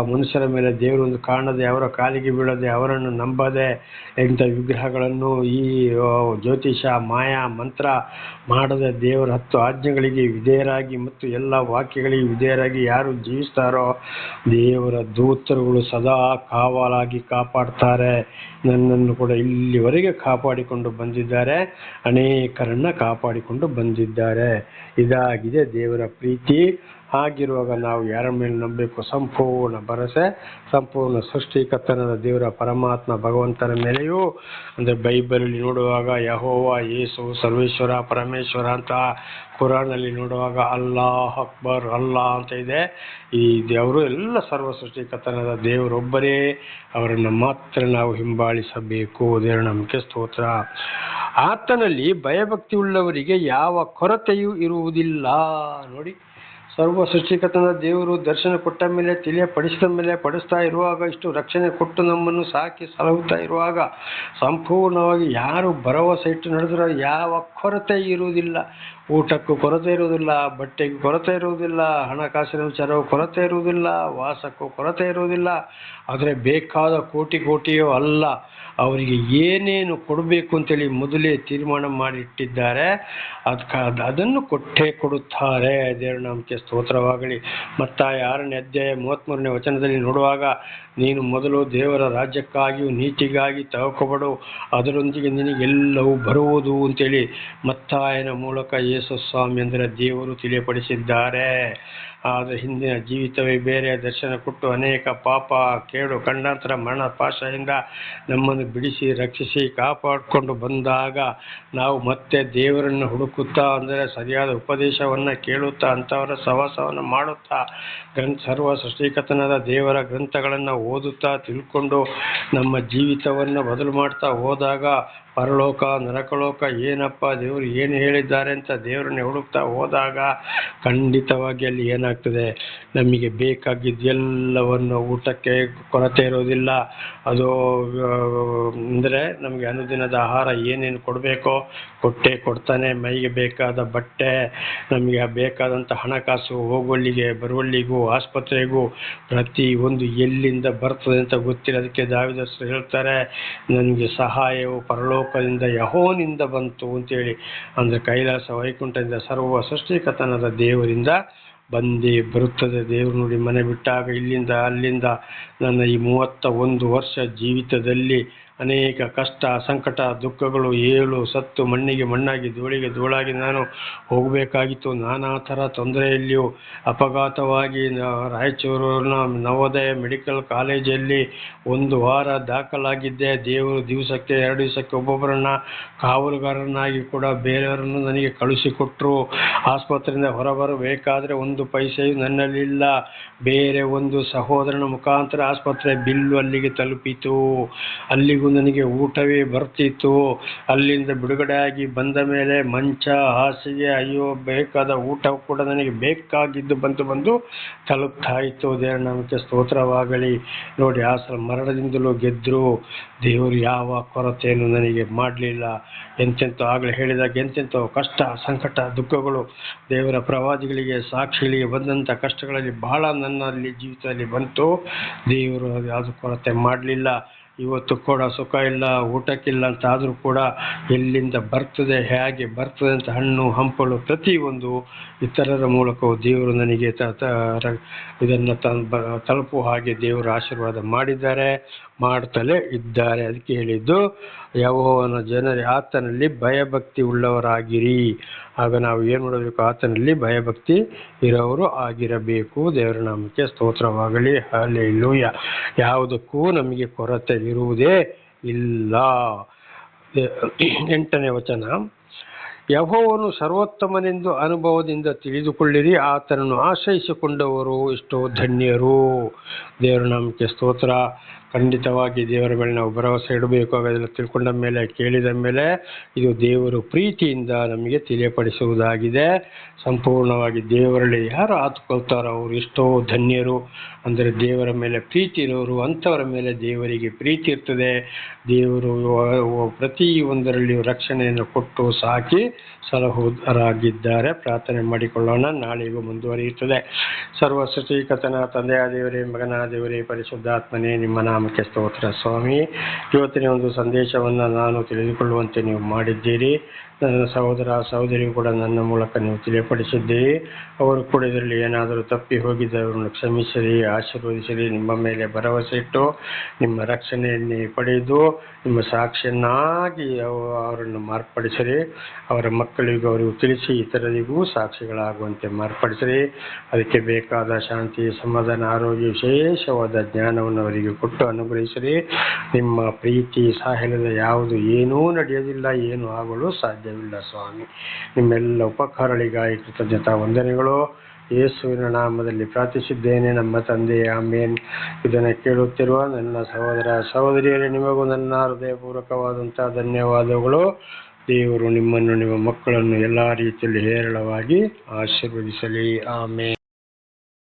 ಮನುಷ್ಯರ ಮೇಲೆ ದೇವರೊಂದು ಕಾಣದೆ, ಅವರ ಕಾಲಿಗೆ ಬೀಳದೆ, ಅವರನ್ನು ನಂಬದೆ, ಇಂಥ ವಿಗ್ರಹಗಳನ್ನು, ಈ ಜ್ಯೋತಿಷ, ಮಾಯಾ, ಮಂತ್ರ ಮಾಡದೆ, ದೇವರ 10 ಆಜ್ಞೆಗಳಿಗೆ ವಿಧೇಯರಾಗಿ ಮತ್ತು ಎಲ್ಲ ವಾಕ್ಯಗಳಿಗೆ ವಿಧೇಯರಾಗಿ ಯಾರು ಜೀವಿಸ್ತಾರೋ ದೇವರ ದೂತರುಗಳು ಸದಾ ಕಾವಲಾಗಿ ಕಾಪಾಡ್ತಾರೆ. ನನ್ನನ್ನು ಕೂಡ ಇಲ್ಲಿವರೆಗೆ ಕಾಪಾಡಿಕೊಂಡು ಬಂದಿದ್ದಾರೆ, ಅನೇಕರನ್ನ ಕಾಪಾಡಿಕೊಂಡು ಬಂದಿದ್ದಾರೆ. ಇದಾಗಿದೆ ದೇವರ ಪ್ರೀತಿ. ಹಾಗಿರುವಾಗ ನಾವು ಯಾರ ಮೇಲೆ ನಂಬಬೇಕು? ಸಂಪೂರ್ಣ ಭರವಸೆ, ಸಂಪೂರ್ಣ ಸೃಷ್ಟಿಕರ್ತನಾದ ದೇವರ ಪರಮಾತ್ಮ ಭಗವಂತನ ಮೇಲೆಯೂ. ಅಂದರೆ ಬೈಬಲಲ್ಲಿ ನೋಡುವಾಗ ಯೆಹೋವ, ಯೇಸು, ಸರ್ವೇಶ್ವರ, ಪರಮೇಶ್ವರ ಅಂತ, ಕುರಾನಲ್ಲಿ ನೋಡುವಾಗ ಅಲ್ಲಾಹ್ ಅಕ್ಬರ್, ಅಲ್ಲಾ ಅಂತ ಇದೆ. ಈ ದೇವರು ಎಲ್ಲ ಸರ್ವ ಸೃಷ್ಟಿಕರ್ತನಾದ ದೇವರೊಬ್ಬರೇ, ಅವರನ್ನು ಮಾತ್ರ ನಾವು ಹಿಂಬಾಲಿಸಬೇಕು. ದೇವರ ನಮಗೆ ಸ್ತೋತ್ರ. ಆತನಲ್ಲಿ ಭಯಭಕ್ತಿ ಉಳ್ಳವರಿಗೆ ಯಾವ ಕೊರತೆಯೂ ಇರುವುದಿಲ್ಲ. ನೋಡಿ, ಸರ್ವ ಸೃಷ್ಟಿಕರ್ತನ ದೇವರು ದರ್ಶನ ಕೊಟ್ಟ ಮೇಲೆ, ತಿಳಿಯಪಡಿಸಿದ ಮೇಲೆ, ಪಡಿಸ್ತಾ ಇರುವಾಗ, ಇಷ್ಟು ರಕ್ಷಣೆ ಕೊಟ್ಟು ನಮ್ಮನ್ನು ಸಾಕಿ ಸಲಹುತ್ತಾ ಇರುವಾಗ, ಸಂಪೂರ್ಣವಾಗಿ ಯಾರು ಭರವಸೆ ಇಟ್ಟು ನಡೆದರೂ ಯಾವ ಕೊರತೆ ಇರುವುದಿಲ್ಲ. ಊಟಕ್ಕೂ ಕೊರತೆ ಇರುವುದಿಲ್ಲ, ಬಟ್ಟೆಗೂ ಕೊರತೆ ಇರುವುದಿಲ್ಲ, ಹಣಕಾಸಿನ ವಿಚಾರವೂ ಕೊರತೆ ಇರುವುದಿಲ್ಲ, ವಾಸಕ್ಕೂ ಕೊರತೆ ಇರುವುದಿಲ್ಲ. ಆದರೆ ಬೇಕಾದ ಕೋಟಿಯೋ ಅಲ್ಲ, ಅವರಿಗೆ ಏನೇನು ಕೊಡಬೇಕು ಅಂತೇಳಿ ಮೊದಲೇ ತೀರ್ಮಾನ ಮಾಡಿಟ್ಟಿದ್ದಾರೆ. ಅದನ್ನು ಕೊಟ್ಟೇ ಕೊಡುತ್ತಾರೆ. ದೇವರ ನಾಮಕ್ಕೆ ಸ್ತೋತ್ರವಾಗಲಿ. ಮತ್ತಾಯ 6ನೇ ಅಧ್ಯಾಯ 33ನೇ ವಚನದಲ್ಲಿ ನೋಡುವಾಗ, ನೀನು ಮೊದಲು ದೇವರ ರಾಜ್ಯಕ್ಕಾಗಿಯೂ ನೀತಿಗಾಗಿ ತವಕಪಡು, ಅದರೊಂದಿಗೆ ನಿನಗೆಲ್ಲವೂ ಬರುವುದು ಅಂತೇಳಿ ಮತ್ತಾಯನ ಮೂಲಕ ಯೇಸು ಸ್ವಾಮಿ ಅಂದರೆ ದೇವರು ತಿಳಿಯಪಡಿಸಿದ್ದಾರೆ. ಆದರೆ ಹಿಂದಿನ ಜೀವಿತವೇ ಬೇರೆ. ದರ್ಶನ ಕೊಟ್ಟು ಅನೇಕ ಪಾಪ, ಕೇಡು, ಖಂಡಾಂತರ, ಮರಣ, ಪಾಶದಿಂದ ನಮ್ಮನ್ನು ಬಿಡಿಸಿ ರಕ್ಷಿಸಿ ಕಾಪಾಡಿಕೊಂಡು ಬಂದಾಗ ನಾವು ಮತ್ತೆ ದೇವರನ್ನು ಹುಡುಕುತ್ತಾ, ಅಂದರೆ ಸರಿಯಾದ ಉಪದೇಶವನ್ನು ಕೇಳುತ್ತಾ, ಅಂಥವರ ಸಹವಾಸವನ್ನು ಮಾಡುತ್ತಾ, ಸರ್ವ ಸೃಷ್ಟಿಕರ್ತನಾದ ದೇವರ ಗ್ರಂಥಗಳನ್ನು ಓದುತ್ತಾ ತಿಳ್ಕೊಂಡು ನಮ್ಮ ಜೀವಿತವನ್ನು ಬದಲು ಮಾಡ್ತಾ ಹೋದಾಗ, ಪರಲೋಕ, ನರಕಲೋಕ, ಏನಪ್ಪ ದೇವರು ಏನು ಹೇಳಿದ್ದಾರೆ ಅಂತ ದೇವರನ್ನೇ ಹುಡುಕ್ತಾ ಹೋದಾಗ ಖಂಡಿತವಾಗಿ ಅಲ್ಲಿ ಏನಾಗ್ತದೆ, ನಮಗೆ ಬೇಕಾಗಿದ್ದೆಲ್ಲವನ್ನು, ಊಟಕ್ಕೆ ಕೊರತೆ ಇರೋದಿಲ್ಲ. ಅದು ಅಂದರೆ ನಮಗೆ ಅನುದಿನದ ಆಹಾರ ಏನೇನು ಕೊಡಬೇಕೋ ಕೊಡ್ತಾನೆ. ಮೈಗೆ ಬೇಕಾದ ಬಟ್ಟೆ, ನಮಗೆ ಬೇಕಾದಂಥ ಹಣಕಾಸು, ಹೋಗುವಲ್ಲಿಗೆ ಬರುವಲ್ಲಿಗೂ, ಆಸ್ಪತ್ರೆಗೂ ಪ್ರತಿ ಒಂದು ಎಲ್ಲಿಂದ ಬರ್ತದೆ ಅಂತ ಗೊತ್ತಿಲ್ಲ. ಅದಕ್ಕೆ ದಾವೀದರು ಹೇಳ್ತಾರೆ, ನನಗೆ ಸಹಾಯವು ಪರಲೋಕದಿಂದ ಯೆಹೋವನಿಂದ ಬಂತು ಅಂತೇಳಿ. ಅಂದರೆ ಕೈಲಾಸ, ವೈಕುಂಠದಿಂದ, ಸರ್ವ ಸೃಷ್ಟಿಕರ್ತನಾದ ದೇವರಿಂದ ಬಂದೇ ಬರುತ್ತದೆ. ದೇವರು ನೋಡಿ, ಮನೆ ಬಿಟ್ಟಾಗ ಇಲ್ಲಿಂದ ಅಲ್ಲಿಂದ ನನ್ನ ಈ 31 ವರ್ಷ ಜೀವಿತದಲ್ಲಿ ಅನೇಕ ಕಷ್ಟ ಸಂಕಟ ದುಃಖಗಳು, ಏಳು ಸತ್ತು ಮಣ್ಣಿಗೆ ಮಣ್ಣಾಗಿ ಧೂಳಿಗೆ ಧೂಳಾಗಿ ನಾನು ಹೋಗಬೇಕಾಗಿತ್ತು. ನಾನಾ ಥರ ತೊಂದರೆಯಲ್ಲಿಯೂ ಅಪಘಾತವಾಗಿ ರಾಯಚೂರಿನ ನವೋದಯ ಮೆಡಿಕಲ್ ಕಾಲೇಜಲ್ಲಿ 1 ವಾರ ದಾಖಲಾಗಿದ್ದೆ. ದೇವರು ದಿವಸಕ್ಕೆ 2 ದಿವಸಕ್ಕೆ ಒಬ್ಬೊಬ್ಬರನ್ನ ಕಾವಲುಗಾರರನ್ನಾಗಿ ಕೂಡ ಬೇರೆಯವರನ್ನು ನನಗೆ ಕಳುಹಿಸಿಕೊಟ್ರು. ಆಸ್ಪತ್ರೆಯಿಂದ ಹೊರಬರಬೇಕಾದ್ರೆ 1 ಪೈಸೆಯೂ ನನ್ನಲ್ಲಿಲ್ಲ. ಬೇರೆ ಒಂದು ಸಹೋದರನ ಮುಖಾಂತರ ಆಸ್ಪತ್ರೆ ಬಿಲ್ಲು ಅಲ್ಲಿಗೆ ತಲುಪಿತು. ಅಲ್ಲಿಗೂ ನನಗೆ ಊಟವೇ ಬರ್ತಿತ್ತು. ಅಲ್ಲಿಂದ ಬಿಡುಗಡೆಯಾಗಿ ಬಂದ ಮೇಲೆ ಮಂಚ ಹಾಸಿಗೆ, ಅಯ್ಯೋ ಬೇಕಾದ ಊಟ ಕೂಡ ನನಗೆ ಬೇಕಾಗಿದ್ದು ಬಂದು ತಲುಪ್ತಾ ಇತ್ತು. ದೇವರ ನಾಮಕ್ಕೆ ಸ್ತೋತ್ರವಾಗಲಿ. ನೋಡಿ, ಮರಣದಿಂದಲೂ ಗೆದ್ದರು. ದೇವರು ಯಾವ ಕೊರತೆಯನ್ನು ನನಗೆ ಮಾಡಲಿಲ್ಲ. ಎಂತೆಂಥ ಆಗಲೇ ಹೇಳಿದಾಗ ಎಂತೆಂಥ ಕಷ್ಟ ಸಂಕಟ ದುಃಖಗಳು, ದೇವರ ಪ್ರವಾದಿಗಳಿಗೆ ಸಾಕ್ಷಿಗಳಿಗೆ ಬಂದಂಥ ಕಷ್ಟಗಳಲ್ಲಿ ಬಹಳ ನನ್ನಲ್ಲಿ ಜೀವಿತದಲ್ಲಿ ಬಂತು. ದೇವರು ಯಾವುದು ಕೊರತೆ ಮಾಡಲಿಲ್ಲ. ಇವತ್ತು ಕೂಡ ಸುಖ ಇಲ್ಲ, ಊಟಕ್ಕಿಲ್ಲ ಅಂತ ಆದರೂ ಕೂಡ ಎಲ್ಲಿಂದ ಬರ್ತದೆ, ಹೇಗೆ ಬರ್ತದೆ ಅಂತ ಹಣ್ಣು ಹಂಪಲು ಪ್ರತಿಯೊಂದು ಇತರರ ಮೂಲಕವೂ ದೇವರು ನನಗೆ ಇದನ್ನು ತಲುಪುವ ಹಾಗೆ ದೇವರು ಆಶೀರ್ವಾದ ಮಾಡಿದ್ದಾರೆ, ಮಾಡ್ತಲೇ ಇದ್ದಾರೆ. ಅದಕ್ಕೆ ಹೇಳಿದ್ದು, ಯೆಹೋವನ ಜನರೇ ಆತನಲ್ಲಿ ಭಯಭಕ್ತಿ ಉಳ್ಳವರಾಗಿರಿ. ಆಗ ನಾವು ಏನು ಮಾಡಬೇಕು? ಆತನಲ್ಲಿ ಭಯಭಕ್ತಿ ಇರೋರು ಆಗಿರಬೇಕು. ದೇವರ ನಾಮಕ್ಕೆ ಸ್ತೋತ್ರವಾಗಲಿ. ಹಲ್ಲೆಲೂಯಾ. ಯಾವುದಕ್ಕೂ ನಮಗೆ ಕೊರತೆ ಇರುವುದೇ ಇಲ್ಲ. 8ನೇ ವಚನ, ಯೆಹೋವನು ಸರ್ವೋತ್ತಮನೆಂದು ಅನುಭವದಿಂದ ತಿಳಿದುಕೊಳ್ಳಿರಿ. ಆತನನ್ನು ಆಶ್ರಯಿಸಿಕೊಂಡವರು ಎಷ್ಟೋ ಧನ್ಯರು. ದೇವರ ನಾಮಕ್ಕೆ ಸ್ತೋತ್ರ. ಖಂಡಿತವಾಗಿ ದೇವರ ಮೇಲೆ ನಾವು ಭರವಸೆ ಇಡಬೇಕು. ಅದೆಲ್ಲ ತಿಳ್ಕೊಂಡ ಮೇಲೆ, ಕೇಳಿದ ಮೇಲೆ, ಇದು ದೇವರು ಪ್ರೀತಿಯಿಂದ ನಮಗೆ ತಿಳಿಯಪಡಿಸುವುದಾಗಿದೆ. ಸಂಪೂರ್ಣವಾಗಿ ದೇವರಲ್ಲಿ ಯಾರು ಆತುಕೊಳ್ತಾರೋ ಅವರು ಎಷ್ಟೋ ಧನ್ಯರು. ಅಂದರೆ ದೇವರ ಮೇಲೆ ಪ್ರೀತಿ ಇರೋರು, ಅಂಥವರ ಮೇಲೆ ದೇವರಿಗೆ ಪ್ರೀತಿ ಇರ್ತದೆ. ದೇವರು ಪ್ರತಿಯೊಂದರಲ್ಲಿಯೂ ರಕ್ಷಣೆಯನ್ನು ಕೊಟ್ಟು ಸಾಕಿ ಸಲಹುವರಾಗಿದ್ದಾರೆ. ಪ್ರಾರ್ಥನೆ ಮಾಡಿಕೊಳ್ಳೋಣ. ನಾಳೆಗೂ ಮುಂದುವರಿಯುತ್ತದೆ. ಸರ್ವ ಸೃಷ್ಟಿಕರ್ತನ ತಂದೆಯ ದೇವರೇ, ಮಗನ ದೇವರೇ, ಪರಿಶುದ್ಧಾತ್ಮನೇ, ನಿಮ್ಮ ನಾಮಕ್ಕೆ ಸ್ತೋತ್ರ ಸ್ವಾಮಿ. ಇವತ್ತಿನ ಒಂದು ಸಂದೇಶವನ್ನು ನಾನು ತಿಳಿದುಕೊಳ್ಳುವಂತೆ ನೀವು ಮಾಡಿದ್ದೀರಿ. ನನ್ನ ಸಹೋದರ ಸಹೋದರಿಗೂ ಕೂಡ ನನ್ನ ಮೂಲಕ ನೀವು ತಿಳಿಯಪಡಿಸಿದ್ದೀರಿ. ಅವರು ಕೂಡ ಇದರಲ್ಲಿ ಏನಾದರೂ ತಪ್ಪಿ ಹೋಗಿದ್ದವರನ್ನು ಕ್ಷಮಿಸಿರಿ, ಆಶೀರ್ವದಿಸಿರಿ. ನಿಮ್ಮ ಮೇಲೆ ಭರವಸೆ ಇಟ್ಟು ನಿಮ್ಮ ರಕ್ಷಣೆಯನ್ನೇ ಪಡೆದು ನಿಮ್ಮ ಸಾಕ್ಷಿಯನ್ನಾಗಿ ಅವರನ್ನು ಮಾರ್ಪಡಿಸಿರಿ. ಅವರ ಮಕ್ಕಳಿಗೂ ಅವರಿಗೂ ತಿಳಿಸಿ ಇತರರಿಗೂ ಸಾಕ್ಷಿಗಳಾಗುವಂತೆ ಮಾರ್ಪಡಿಸಿರಿ. ಅದಕ್ಕೆ ಬೇಕಾದ ಶಾಂತಿ, ಸಮಾಧಾನ, ಆರೋಗ್ಯ, ವಿಶೇಷವಾದ ಜ್ಞಾನವನ್ನು ಅವರಿಗೆ ಕೊಟ್ಟು ಅನುಗ್ರಹಿಸಿರಿ. ನಿಮ್ಮ ಪ್ರೀತಿ ಸಾಹಿಲದ ಯಾವುದು ಏನೂ ನಡೆಯೋದಿಲ್ಲ, ಏನು ಆಗಲು ಸಾಧ್ಯವಿಲ್ಲ ಸ್ವಾಮಿ. ನಿಮ್ಮೆಲ್ಲ ಉಪಕಾರಗಳಿಗಾಗಿ ಕೃತಜ್ಞತಾ ವಂದನೆಗಳು. ಯೇಸುವಿನ ನಾಮದಲ್ಲಿ ಪ್ರಾರ್ಥಿಸಿದ್ದೇನೆ ನಮ್ಮ ತಂದೆ, ಆಮೇನ್. ಇದನ್ನು ಕೇಳುತ್ತಿರುವ ನನ್ನ ಸಹೋದರ ಸಹೋದರಿಯರೇ, ನಿಮಗೂ ನನ್ನ ಹೃದಯಪೂರ್ವಕವಾದಂಥ ಧನ್ಯವಾದಗಳು. ದೇವರು ನಿಮ್ಮನ್ನು, ನಿಮ್ಮ ಮಕ್ಕಳನ್ನು ಎಲ್ಲ ರೀತಿಯಲ್ಲಿ ಹೇರಳವಾಗಿ ಆಶೀರ್ವದಿಸಲಿ. ಆಮೇನ್.